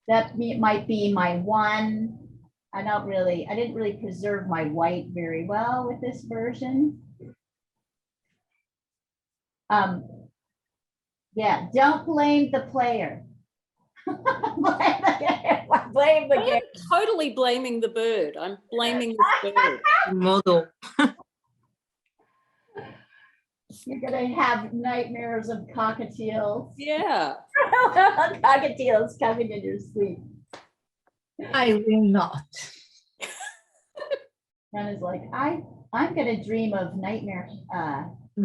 that might be my one. I didn't really preserve my white very well with this version. Yeah, don't blame the player. Blame the game. I'm totally blaming the bird. I'm blaming this bird. Model. You're gonna have nightmares of cockatiels. Yeah. Cockatiels coming in your sleep. I will not. And is like, I'm gonna dream of nightmare.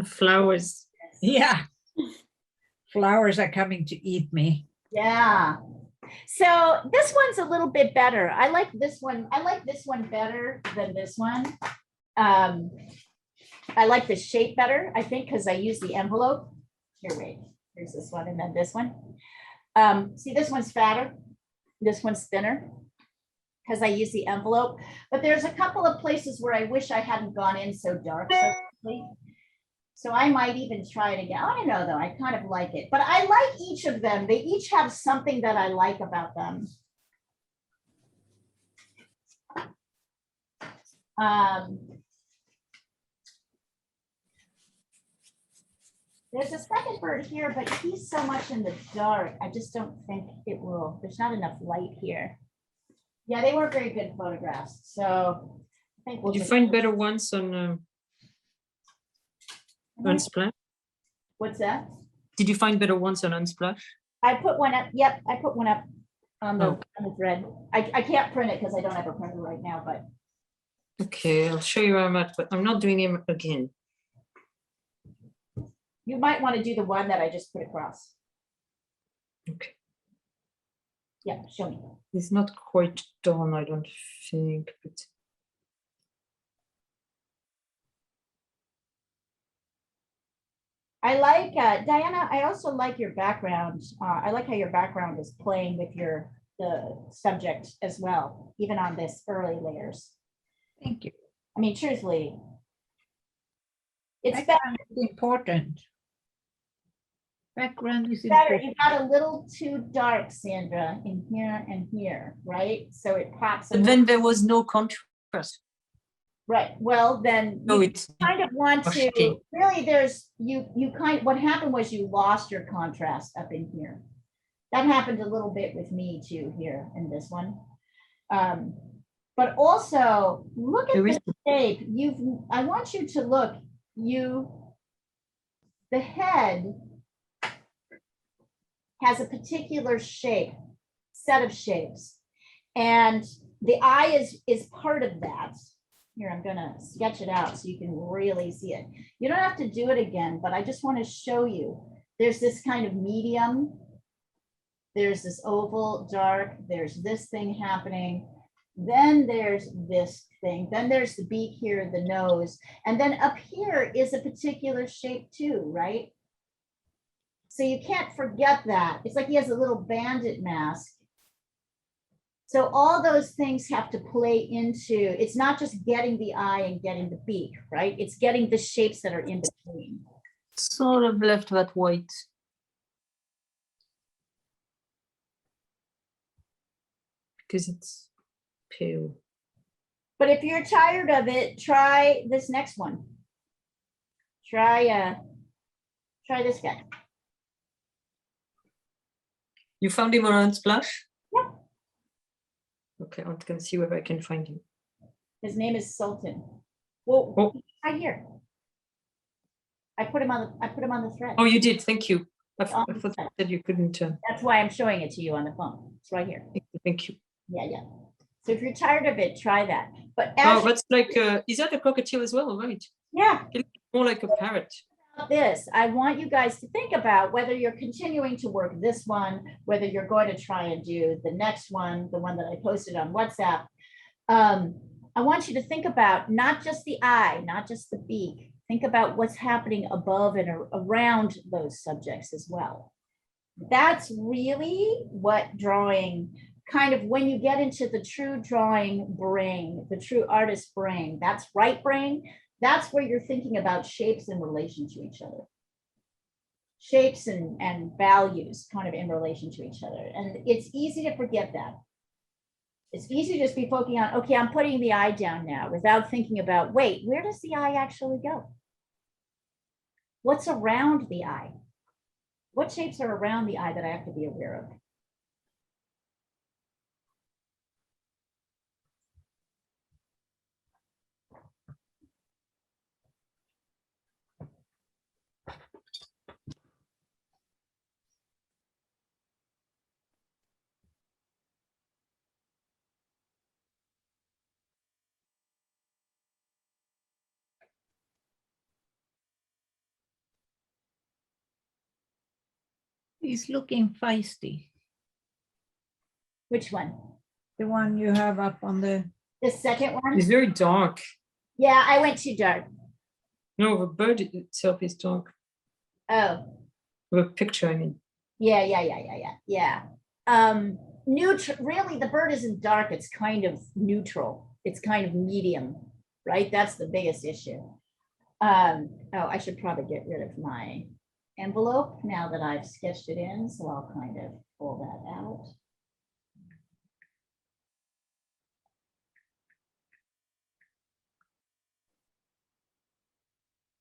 Flowers. Yeah. Flowers are coming to eat me. Yeah. So this one's a little bit better. I like this one. I like this one better than this one. I like the shape better, I think, because I use the envelope. Here, wait. Here's this one and then this one. See, this one's fatter. This one's thinner because I use the envelope. But there's a couple of places where I wish I hadn't gone in so dark so quickly. So I might even try it again. I don't know, though. I kind of like it. But I like each of them. They each have something that I like about them. There's a second bird here, but he's so much in the dark. I just don't think it will. There's not enough light here. Yeah, they weren't very good photographs. So I think we'll Did you just find better ones on Unsplash? What's that? Did you find better ones on Unsplash? I put one up. Yep, I put one up on the, Oh. on the thread. I can't print it because I don't have a printer right now, but Okay, I'll show you where I'm at, but I'm not doing it again. you might want to do the one that I just put across. Okay, Yeah, show me. it's not quite done, I don't think, but I like, Diana, I also like your background. I like how your background is playing with the subject as well, even on this early layers. Thank you. I mean, truthfully, it's Background is important. Background is better. important. You got a little too dark, Sandra, in here and here, right? So it pops. a but then there was no contrast. Right, well, then No, you it's kind of want to, Okay. really, there's, what happened was you lost your contrast up in here. That happened a little bit with me too here in this one. But also, look at There the is- shape. I want you to look, the head has a particular shape, set of shapes. And the eye is part of that. Here, I'm gonna sketch it out so you can really see it. You don't have to do it again, but I just want to show you. There's this kind of medium. There's this oval, dark. There's this thing happening. Then there's this thing. Then there's the beak here, the nose. And then up here is a particular shape too, right? So you can't forget that. It's like he has a little bandit mask. So all those things have to play into, it's not just getting the eye and getting the beak, right? It's getting the shapes that are in between. Sort of left that white. Because it's pale. But if you're tired of it, try this next one. Try this guy. You found him on Unsplash? Yep. Okay, I'm gonna see whether I can find him. His name is Sultan. Well, Oh. right here. I put him on the thread. Oh, you did. Thank you. I On thought the you thread. said you couldn't. That's why I'm showing it to you on the phone. It's right here. Thank you. Yeah, yeah. So if you're tired of it, try that. But Oh, as that's like, is that a cockatiel as well? Right. yeah, More like a parrot. this, I want you guys to think about whether you're continuing to work this one, whether you're going to try and do the next one, the one that I posted on WhatsApp. I want you to think about not just the eye, not just the beak. Think about what's happening above and around those subjects as well. That's really what drawing, kind of when you get into the true drawing brain, the true artist brain, that's right brain. That's where you're thinking about shapes in relation to each other. Shapes and values kind of in relation to each other. And it's easy to forget that. It's easy to just be focusing on, okay, I'm putting the eye down now without thinking about, wait, where does the eye actually go? What's around the eye? What shapes are around the eye that I have to be aware of? He's looking feisty. Which one? The one you have up on the, The second one? It's very dark. Yeah, I went too dark. No, the bird itself is dark. Oh, The picture, I mean. yeah. Neutral, really, the bird isn't dark, it's kind of neutral. It's kind of medium, right? That's the biggest issue. Oh, I should probably get rid of my envelope now that I've sketched it in, so I'll kind of pull that out.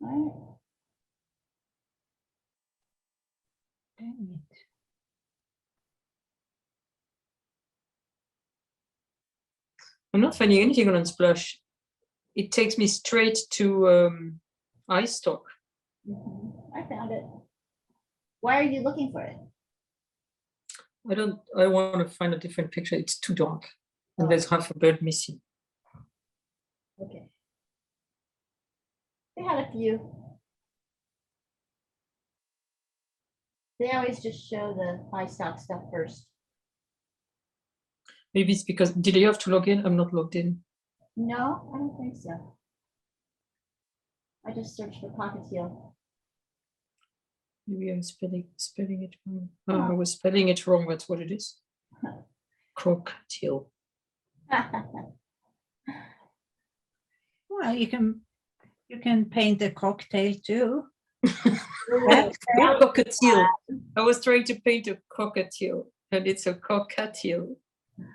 All right. dang it. I'm not finding anything on Unsplash. It takes me straight to iStock. I found it. Why are you looking for it? I want to find a different picture. It's too dark. And Oh. there's half a bird missing. Okay. They had a few. They always just show the iStock stuff first. Maybe it's because, did you have to log in? I'm not logged in. No, I don't think so. I just searched for Cockatiel. Maybe I'm spelling it wrong. Oh, I was spelling it wrong. That's what it is. Cockatiel. Well, you can paint a cocktail too. Cockatiel. I was trying to paint a cockatiel, and it's a cockatiel.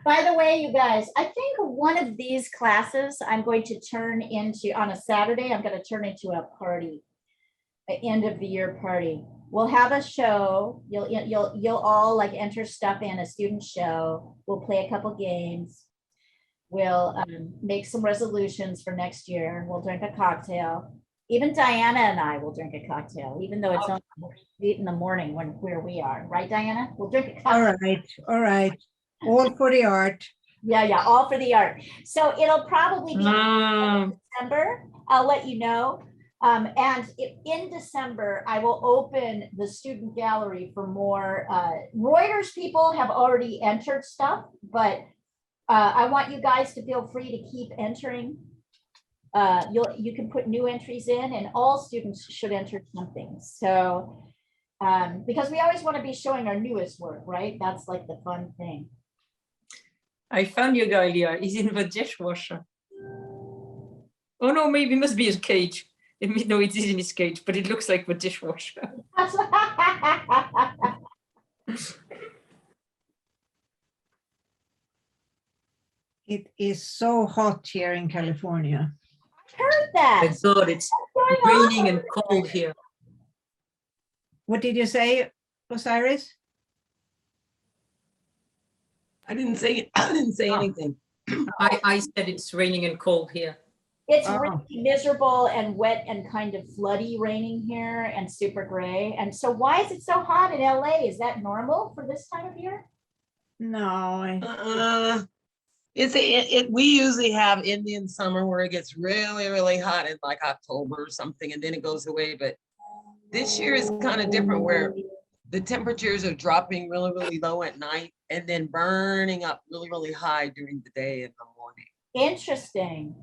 By the way, you guys, I think one of these classes I'm going to turn into, on a Saturday, I'm going to turn into a party, an end of the year party. We'll have a show. You'll all like enter stuff in a student show. We'll play a couple games. We'll make some resolutions for next year. We'll drink a cocktail. Even Diana and I will drink a cocktail, even though it's only 8 in the morning where we are, right, Diana? We'll drink a cocktail. All right. All for the art. Yeah, all for the art. So it'll probably be December. I'll let you know. And in December, I will open the student gallery for more. Reuters people have already entered stuff, but I want you guys to feel free to keep entering. You can put new entries in, and all students should enter something. So, because we always want to be showing our newest work, right? That's like the fun thing. I found your guy, Leah. He's in the dishwasher. Oh no, maybe it must be his cage. No, it is in his cage, but it looks like the dishwasher. It is so hot here in California. Heard that. I thought it's going on? raining and cold here. What did you say, Osiris? I didn't say anything. I said it's raining and cold here. It's Oh. really miserable and wet and kind of floody raining here and super gray. And so why is it so hot in LA? Is that normal for this time of year? No, We usually have Indian summer where it gets really, really hot in like October or something, and then it goes away. But this year is kind of different where the temperatures are dropping really, really low at night and then burning up really, really high during the day in the morning. Interesting.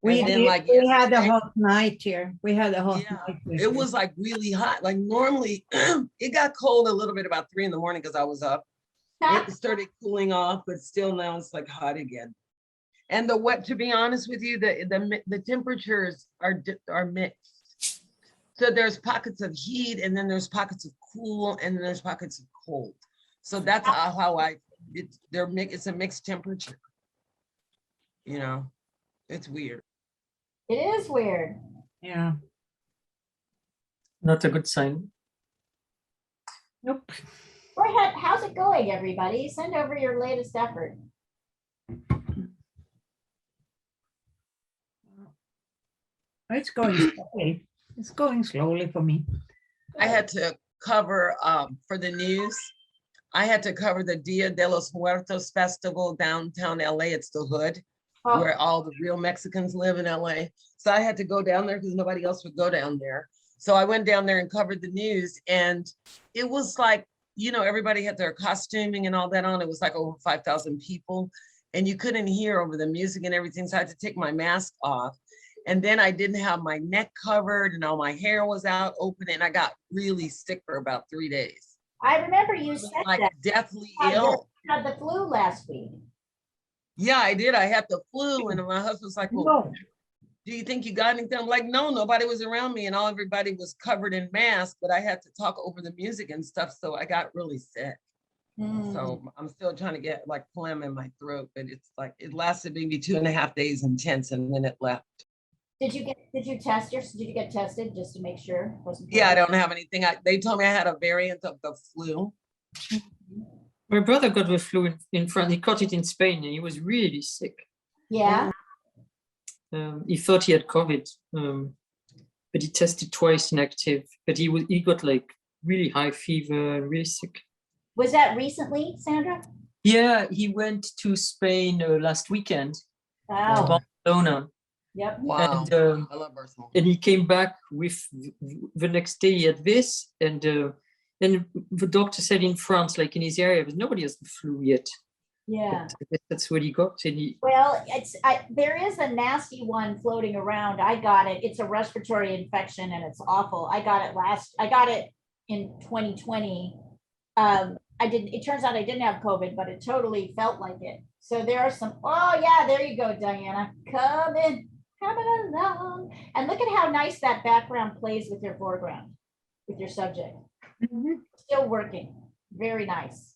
we And then, we like, we had a yesterday- hot night here. We had a hot Yeah, night. it was like really hot. Like normally it got cold a little bit about 3 in the morning because I was up. It started cooling off, but still now it's like hot again. And to be honest with you, the temperatures are mixed. So there's pockets of heat, and then there's pockets of cool, and then there's pockets of cold. So that's how it's a mixed temperature. You know, it's weird. It is weird. Yeah. Not a good sign. Nope. How's it going, everybody? Send over your latest effort. It's going slowly. It's going slowly for me. I had to cover for the news. I had to cover the Dia de los Muertos festival downtown LA. It's the hood Oh, where all the real Mexicans live in LA. So I had to go down there because nobody else would go down there. So I went down there and covered the news, and it was like, you know, everybody had their costuming and all that on. It was like over 5,000 people, and you couldn't hear over the music and everything. So I had to take my mask off. And then I didn't have my neck covered, and all my hair was out open, and I got really sick for about 3 days. I remember you said Like that. deathly You ill. had the flu last week. Yeah, I did. I had the flu, and my husband's like, well, No. do you think you got anything? I'm like, no, nobody was around me, and everybody was covered in masks, but I had to talk over the music and stuff, so I got really sick. So I'm still trying to get like phlegm in my throat, but it's like it lasted maybe 2.5 days intense, and then it left. Did you get tested just to make sure? It wasn't Yeah, I COVID? don't have anything. They told me I had a variant of the flu. My brother got the flu in France. He caught it in Spain, and he was really sick. Yeah. He thought he had COVID, but he tested twice negative. But he got like really high fever, really sick. Was that recently, Sandra? Yeah, he went to Spain last weekend, to Oh, Barcelona, yep. Wow, and I love Barcelona. he came back with the next day he had this, and then the doctor said in France, like in his area, but nobody has the flu yet. Yeah. But I guess that's what he got, and Well, there is a nasty one floating around. I got it. It's a respiratory infection and it's awful. I got it in 2020. It turns out I didn't have COVID, but it totally felt like it. So there are some, oh yeah, there you go, Diana. Coming along. And look at how nice that background plays with your foreground, with your subject. Still working. Very nice.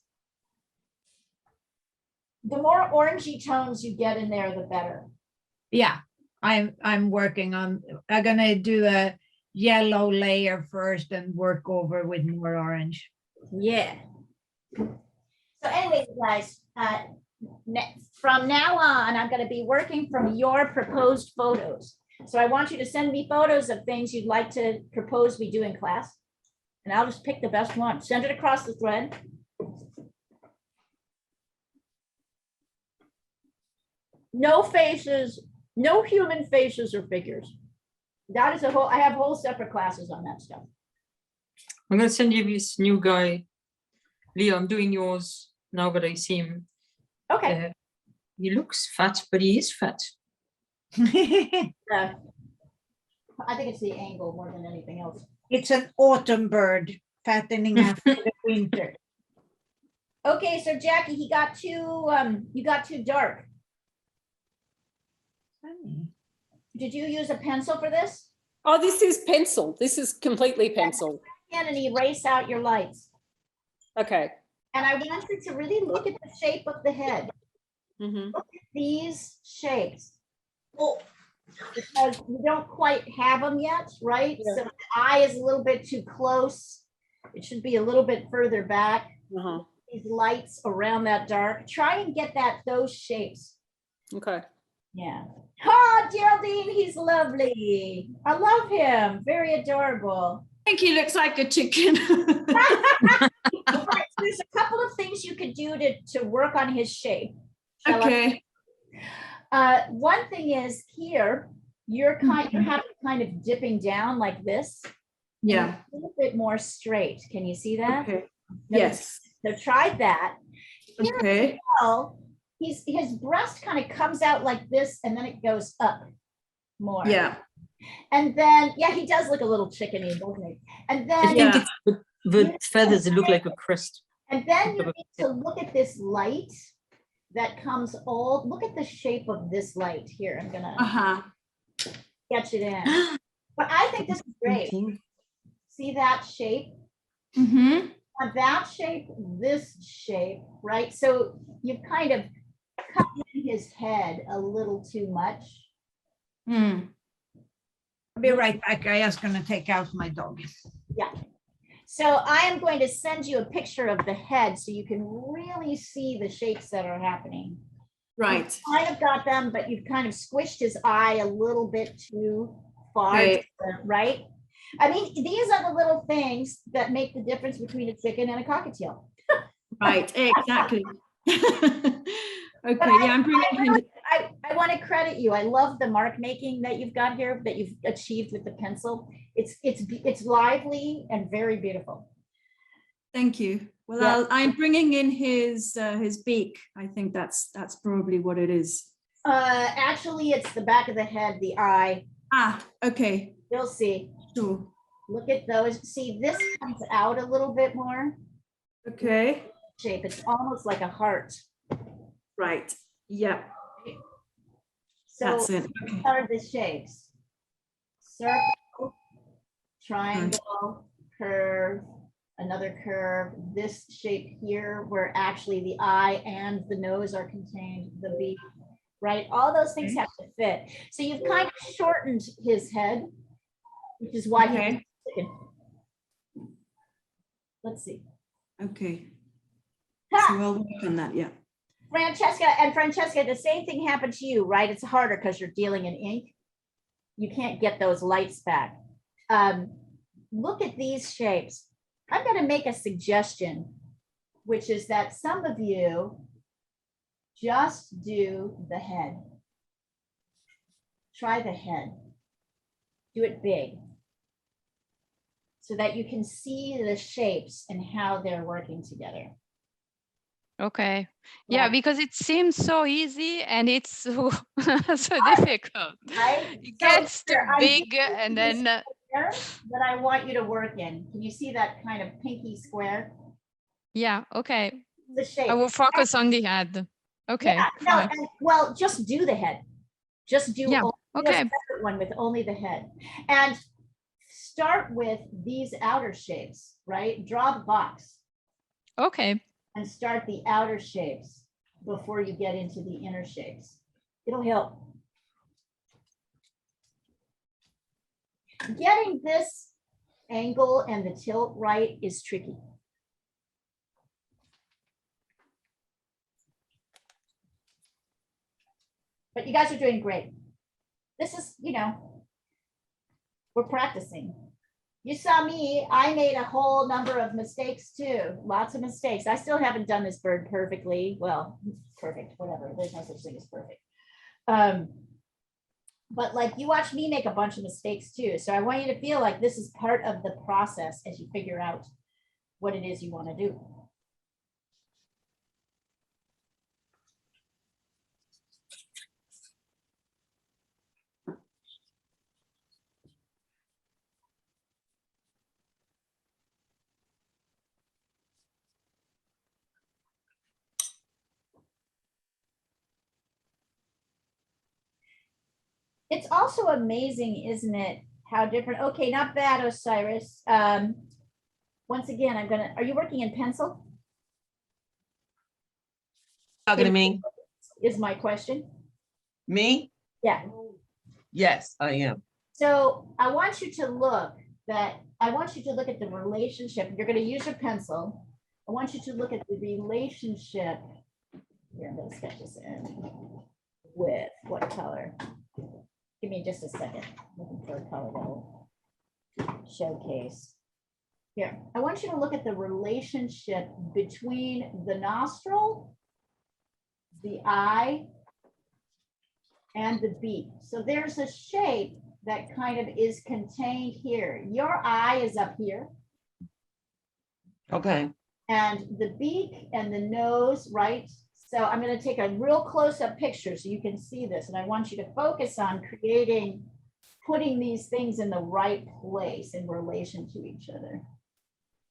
The more orangey tones you get in there, the better. Yeah, I'm working on, I'm gonna do a yellow layer first and work over with more orange. Yeah. So anyway, guys, from now on, I'm going to be working from your proposed photos. So I want you to send me photos of things you'd like to propose we do in class. And I'll just pick the best one. Send it across the thread. No faces, no human faces or figures. That is I have whole separate classes on that stuff. I'm gonna send you this new guy. Leah, I'm doing yours now that I see him. Okay. He looks fat, but he is fat. I think it's the angle more than anything else. It's an autumn bird fattening after the winter. Okay, so Jackie, you got too dark. Did you use a pencil for this? Oh, this is pencil. This is completely pencil. And erase out your lights. Okay. And I want you to really look at the shape of the head. Mhm. Look at these shapes. Oh, because you don't quite have them yet, right? Yeah. So the eye is a little bit too close. It should be a little bit further back. Uh-huh. These lights around that dark. Try and get those shapes. Okay. Yeah. Oh, Geraldine, he's lovely. I love him. Very adorable. I think he looks like a chicken. There's a couple of things you could do to work on his shape. Shall I? Okay. One thing is here, you're kind of dipping down like this. Yeah. A little bit more straight. Can you see that? Okay. No, Yes. So try that. Here as Okay. well, his breast kind of comes out like this and then it goes up more. Yeah. And then, yeah, he does look a little chickeny, doesn't he? And I then, think it's the feathers that look like a crest. and then you need to look at this light that comes all, look at the shape of this light here. I'm gonna Uh-huh. sketch it in. But I think this is great. See that shape? Mm-hmm. That shape, this shape, right? So you've kind of cut in his head a little too much. Mm. I'll be right back. I just gonna take out my dog. Yeah. So I am going to send you a picture of the head so you can really see the shapes that are happening. Right. I have got them, but you've kind of squished his eye a little bit too far, Okay. right? I mean, these are the little things that make the difference between a chicken and a cockatiel. Right. Exactly. Okay. But Yeah, I'm bringing him. I want to credit you. I love the mark making that you've got here, that you've achieved with the pencil. It's lively and very beautiful. Thank you. Well, Yeah. I'm bringing in his beak. I think that's probably what it is. Actually, it's the back of the head, the eye. Ah. Okay. You'll see. Sure. Look at those. See, this comes out a little bit more Okay. shape. It's almost like a heart. Right. Yeah. So That's it. Okay. these are the shapes: circle, triangle, curve, another curve. This shape here, where actually the eye and the nose are contained, the beak, right? All those things have to fit. So you've kind of shortened his head, which is why Okay. he's chicken. Let's see. Okay. Ha! So I'll work on that. Yeah. Francesca, the same thing happened to you, right? It's harder because you're dealing in ink. You can't get those lights back. Look at these shapes. I'm going to make a suggestion, which is that some of you just do the head. Try the head. Do it big so that you can see the shapes and how they're working together. Okay. Yeah. Yeah, because it seems so easy and it's so, so difficult. Right? It So gets too here, I'm big giving and you this then, square that I want you to work in. Can you see that kind of pinky square? yeah, okay. The shape. I will focus on the head. Okay, Yeah, no, fine. well, just do the head. Just do Yeah, only a okay. separate one with only the head. And start with these outer shapes, right? Draw the box Okay. and start the outer shapes before you get into the inner shapes. It'll help. Getting this angle and the tilt right is tricky. But you guys are doing great. This is, we're practicing. You saw me, I made a whole number of mistakes too, lots of mistakes. I still haven't done this bird perfectly. Well, perfect, whatever, there's no such thing as perfect. But like you watch me make a bunch of mistakes too. So I want you to feel like this is part of the process as you figure out what it is you want to do. It's also amazing, isn't it? How different. Okay, not bad, Osiris. Once again, are you working in pencil? Talking to me? Is my question. Me? Yeah. Yes, I am. So I want you to look at the relationship. You're going to use your pencil. I want you to look at the relationship. Here, I'm going to sketch this in with what color? Give me just a second. Looking for a color that will showcase. Here, I want you to look at the relationship between the nostril, the eye, and the beak. So there's a shape that kind of is contained here. Your eye is up here. Okay. And the beak and the nose, right? So I'm going to take a real close-up picture so you can see this. And I want you to focus on putting these things in the right place in relation to each other.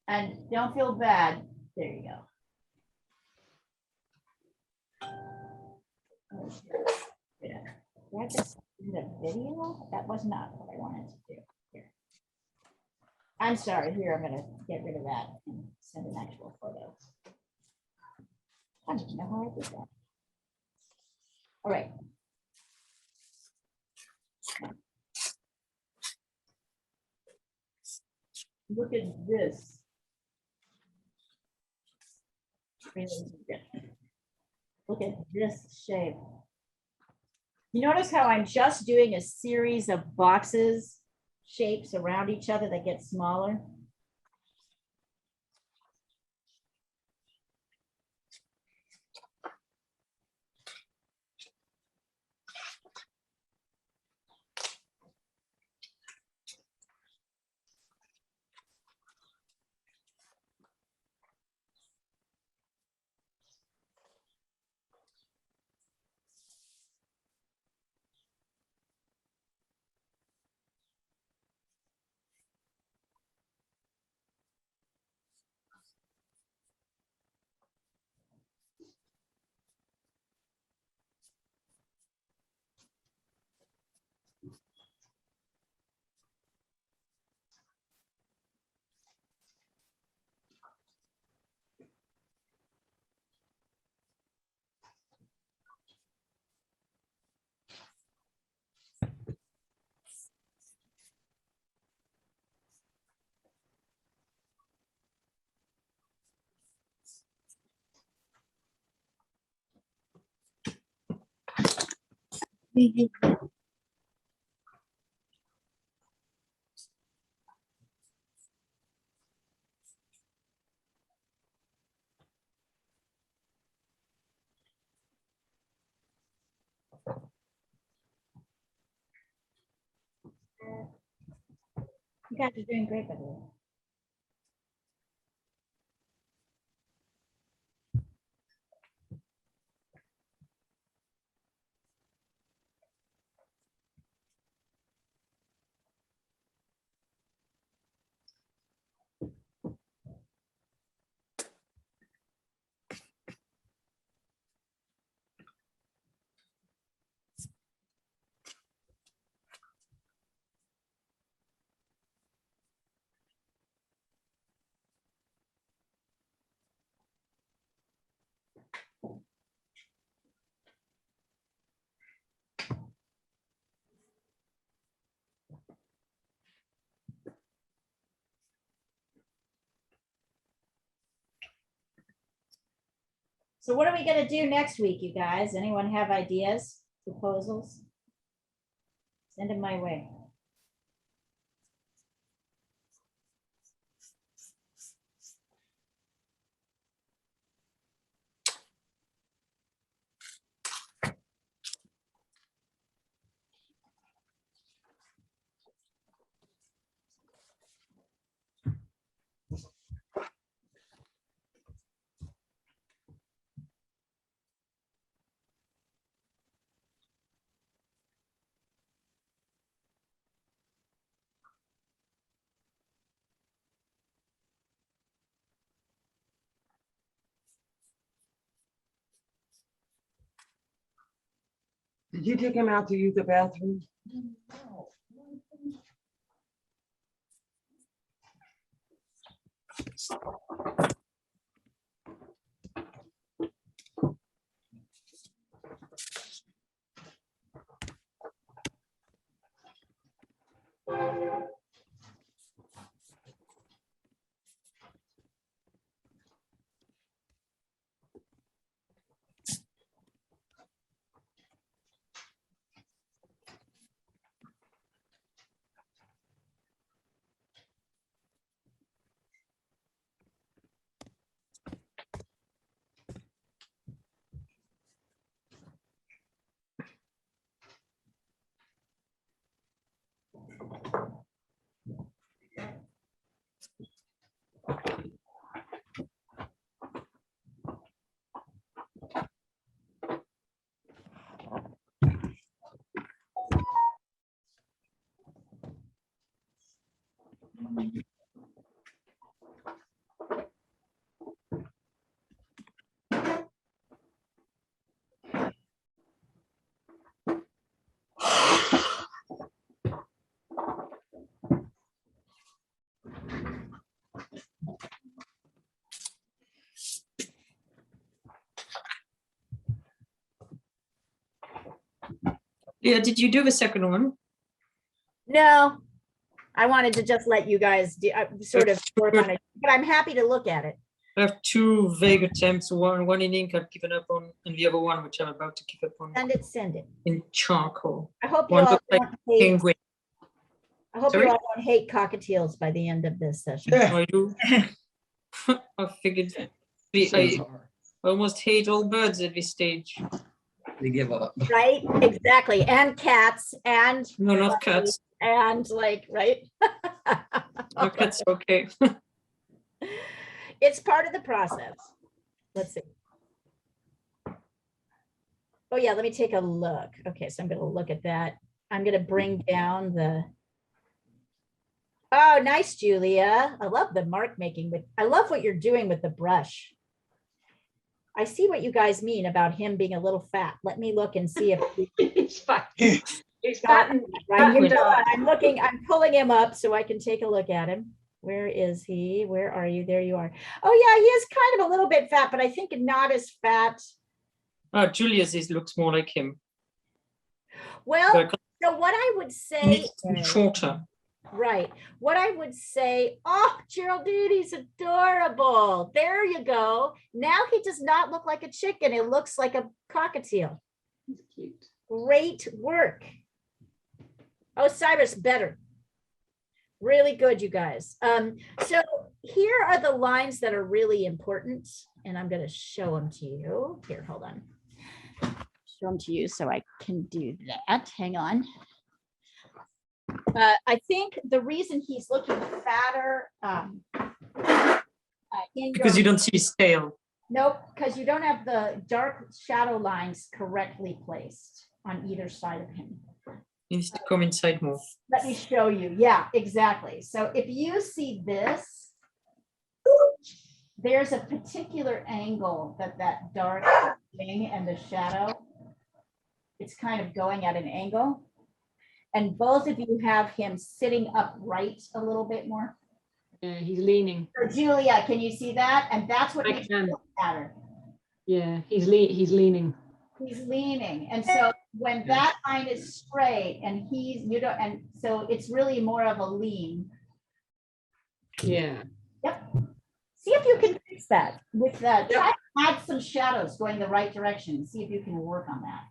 And don't feel bad. There you go. Yeah. Did I just do the video? That was not what I wanted to do. Here. I'm sorry. Here, I'm going to get rid of that and send an actual photo. I don't even know how I did that. All right. Look at this. Look at this shape. You notice how I'm just doing a series of boxes, shapes around each other that get smaller? You guys are doing great, by the way. So what are we going to do next week, you guys? Anyone have ideas, proposals? Send them my way. Did you take him out to use the bathroom? Yeah, did you do the second one? No, I wanted to just let you guys sort of work on it, but I'm happy to look at it. I have two vague attempts, one in ink I've given up on, and the other one which I'm about to give up on Send it. in charcoal. I hope you One all looks like don't hate, penguin. I hope you Sorry? all don't hate cockatiels by the end of this session. I do. I figured I almost hate all birds at this stage. They give up. Right, exactly, and cats, and No, not cats. and like, right? No cats, okay. It's part of the process. Let's see. Oh yeah, let me take a look. Okay, so I'm gonna look at that. I'm gonna bring down the. Oh, nice, Julia. I love the mark making with, I love what you're doing with the brush. I see what you guys mean about him being a little fat. Let me look and see if It's fine. It's got fine. right. You Wait. know what? I'm looking, I'm pulling him up so I can take a look at him. Where is he? Where are you? There you are. Oh yeah, he is kind of a little bit fat, but I think not as fat. Julius looks more like him. Well, But so what I would he say, needs to be shorter. right, what I would say, oh, Geraldine, he's adorable. There you go. Now he does not look like a chicken. It looks like a cockatiel. It's cute. Great work. Oh, Cyrus, better. Really good, you guys. So here are the lines that are really important, and I'm going to show them to you. Here, hold on. Show them to you so I can do that. Hang on. I think the reason he's looking fatter Because you don't see his tail. Nope, because you don't have the dark shadow lines correctly placed on either side of him. He needs to come inside more. Let me show you. Yeah, exactly. So if you see this, there's a particular angle that dark thing and the shadow, it's kind of going at an angle. And both of you have him sitting upright a little bit more. Yeah, he's leaning. Or Julia, can you see that? And that's what I makes can. it look fatter. Yeah, he's leaning. He's leaning. And so when that line is straight and and so it's really more of a lean. Yeah. Yep. See if you can fix that with that. Try to add some shadows going the right direction. See if you can work on that.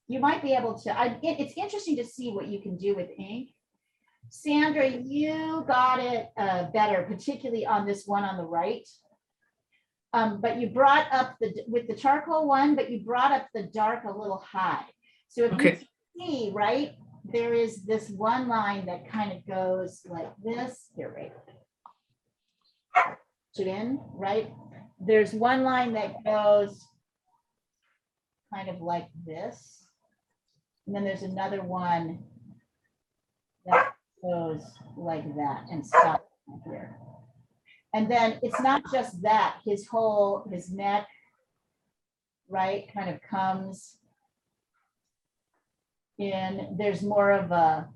You might be able to, it's interesting to see what you can do with ink. Sandra, you got it better, particularly on this one on the right. But you brought up with the charcoal one, but you brought up the dark a little high. So if you see, right, there is this one line that kind of goes like this. Here, right. Put it in, right? There's one line that goes kind of like this. And then there's another one that goes like that and stops here. And then it's not just that, his neck, right, kind of comes in. There's more of a.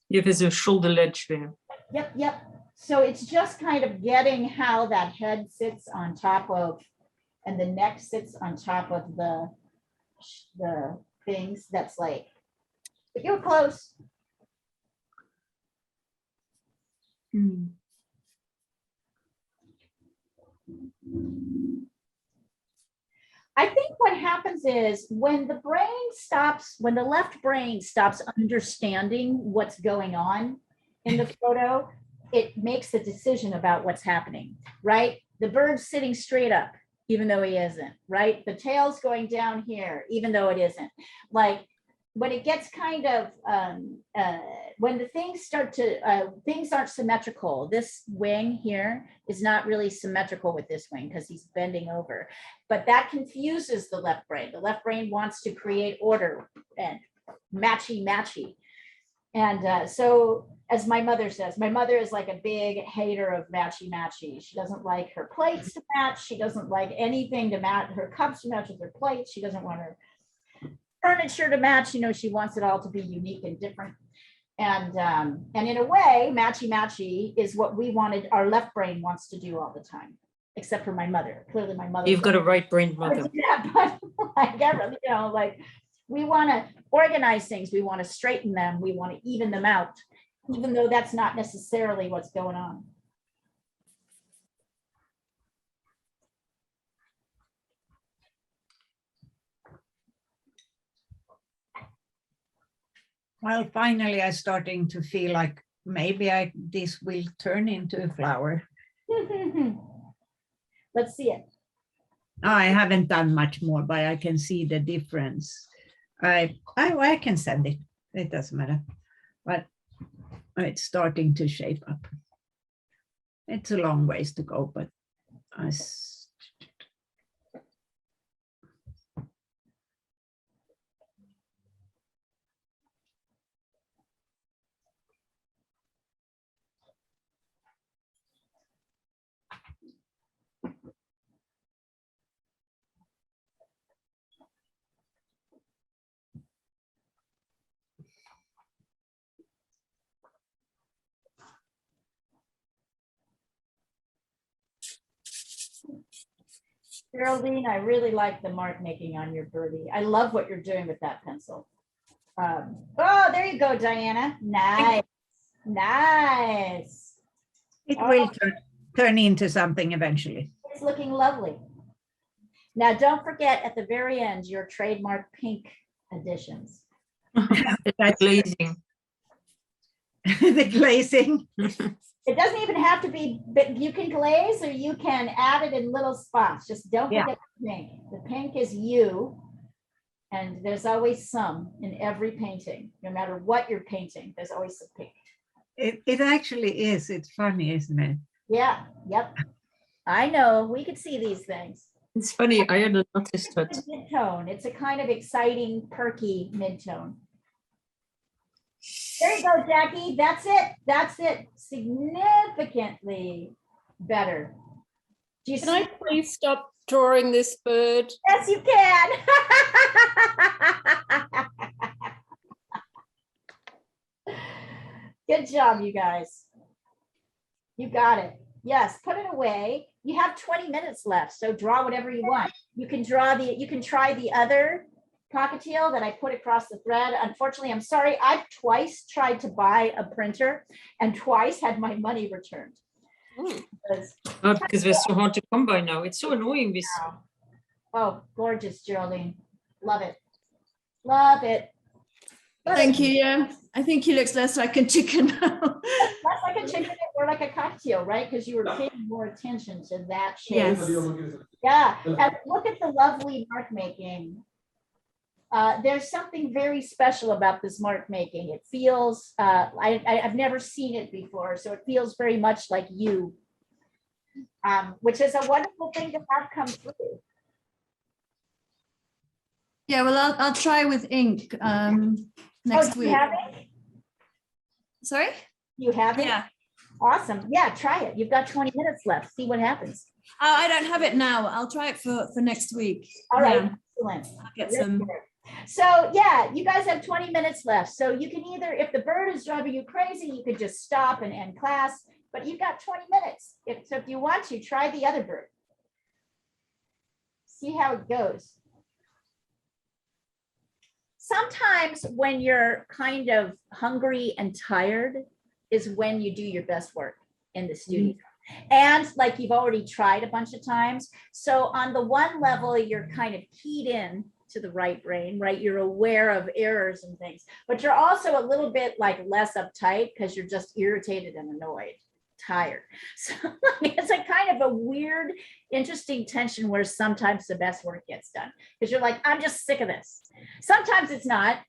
Yeah, there's a shoulder ledge there. Yep, yep. So it's just kind of getting how that head sits on top of, and the neck sits on top of the things. That's like, but you're close. I think what happens is when the left brain stops understanding what's going on in the photo, it makes the decision about what's happening, right? The bird's sitting straight up, even though he isn't, right? The tail's going down here, even though it isn't. Like when it gets kind of, when the things start to, things aren't symmetrical. This wing here is not really symmetrical with this wing because he's bending over. But that confuses the left brain. The left brain wants to create order and matchy. And so, as my mother says, my mother is like a big hater of matchy. She doesn't like her plates to match. She doesn't like anything to match, her cups to match with her plates. She doesn't want her furniture to match. You know, she wants it all to be unique and different. And in a way, matchy is what we wanted, our left brain wants to do all the time. except for my mother. Clearly my mother. You've got a right-brained mother. Yeah, but like, you know, like we want to organize things. We want to straighten them. We want to even them out, even though that's not necessarily what's going on. Well, finally, I'm starting to feel like maybe this will turn into a flower. Let's see it. I haven't done much more, but I can see the difference. I can send it. It doesn't matter, but it's starting to shape up. It's a long ways to go, but Geraldine, I really like the mark making on your birdie. I love what you're doing with that pencil. Oh, there you go, Diana. Nice. Nice. it Oh. will turn into something eventually. It's looking lovely. Now, don't forget at the very end, your trademark pink additions. That's glazing. The glazing. It doesn't even have to be, but you can glaze or you can add it in little spots. Just don't Yeah. forget the pink. The pink is you. And there's always some in every painting, no matter what you're painting, there's always some pink. It actually is. It's funny, isn't it? Yeah, yep. I know, we could see these things. It's funny, I hadn't noticed that. It's a mid-tone. It's a kind of exciting, perky mid-tone. There you go, Jackie. That's it. That's it. Significantly better. Do you Can see? I please stop drawing this bird? Yes, you can. Good job, you guys. You got it. Yes, put it away. You have 20 minutes left, so draw whatever you want. You can try the other cockatiel that I put across the thread. Unfortunately, I'm sorry, I've twice tried to buy a printer and twice had my money returned. Because they're so hard to come by now. It's so annoying, this. Oh, gorgeous, Geraldine. Love it. Love it. Love Thank it. you. Yeah, I think he looks less like a chicken now. Less like a chicken or like a cockatiel, right? Because you were paying more attention to that shape. Yes. Yeah, and look at the lovely mark making. There's something very special about this mark making. It feels, I've never seen it before, so it feels very much like you, which is a wonderful thing to have come through. Yeah, well, I'll try with ink next do you week. have it? Sorry? You have it? Yeah. Awesome. Yeah, try it. You've got 20 minutes left. See what happens. Oh, I don't have it now. I'll try it for next week. All right. Yeah, Excellent. I'll get Very some. good. So yeah, you guys have 20 minutes left. So you can either, if the bird is driving you crazy, you could just stop and end class, but you've got 20 minutes. So if you want to, try the other bird. See how it goes. Sometimes when you're kind of hungry and tired is when you do your best work in the studio. And like you've already tried a bunch of times. So on the one level, you're kind of keyed in to the right brain, right? You're aware of errors and things, but you're also a little bit like less uptight because you're just irritated and annoyed, tired. So it's a kind of a weird, interesting tension where sometimes the best work gets done because you're like, I'm just sick of this. Sometimes it's not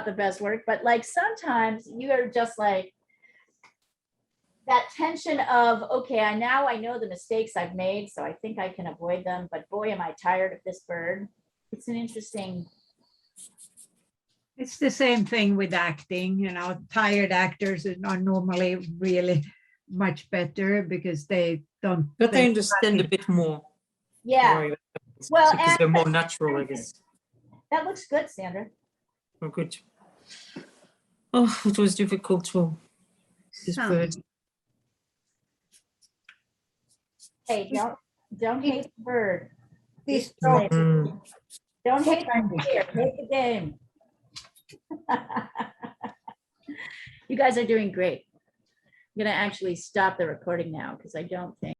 the best work, but like sometimes you are just like, that tension of, okay, now I know the mistakes I've made, so I think I can avoid them, but boy, am I tired of this bird. It's an interesting. It's the same thing with acting, you know, tired actors are normally really much better because they don't. But I understand a bit more. Yeah. Well, because they're more natural, I guess. That looks good, Sandra. Oh, good. Oh, it was difficult to this bird. Hey, don't hate the bird. He's Just play. Mm. Don't hate the player, hate the game. You guys are doing great. I'm gonna actually stop the recording now because I don't think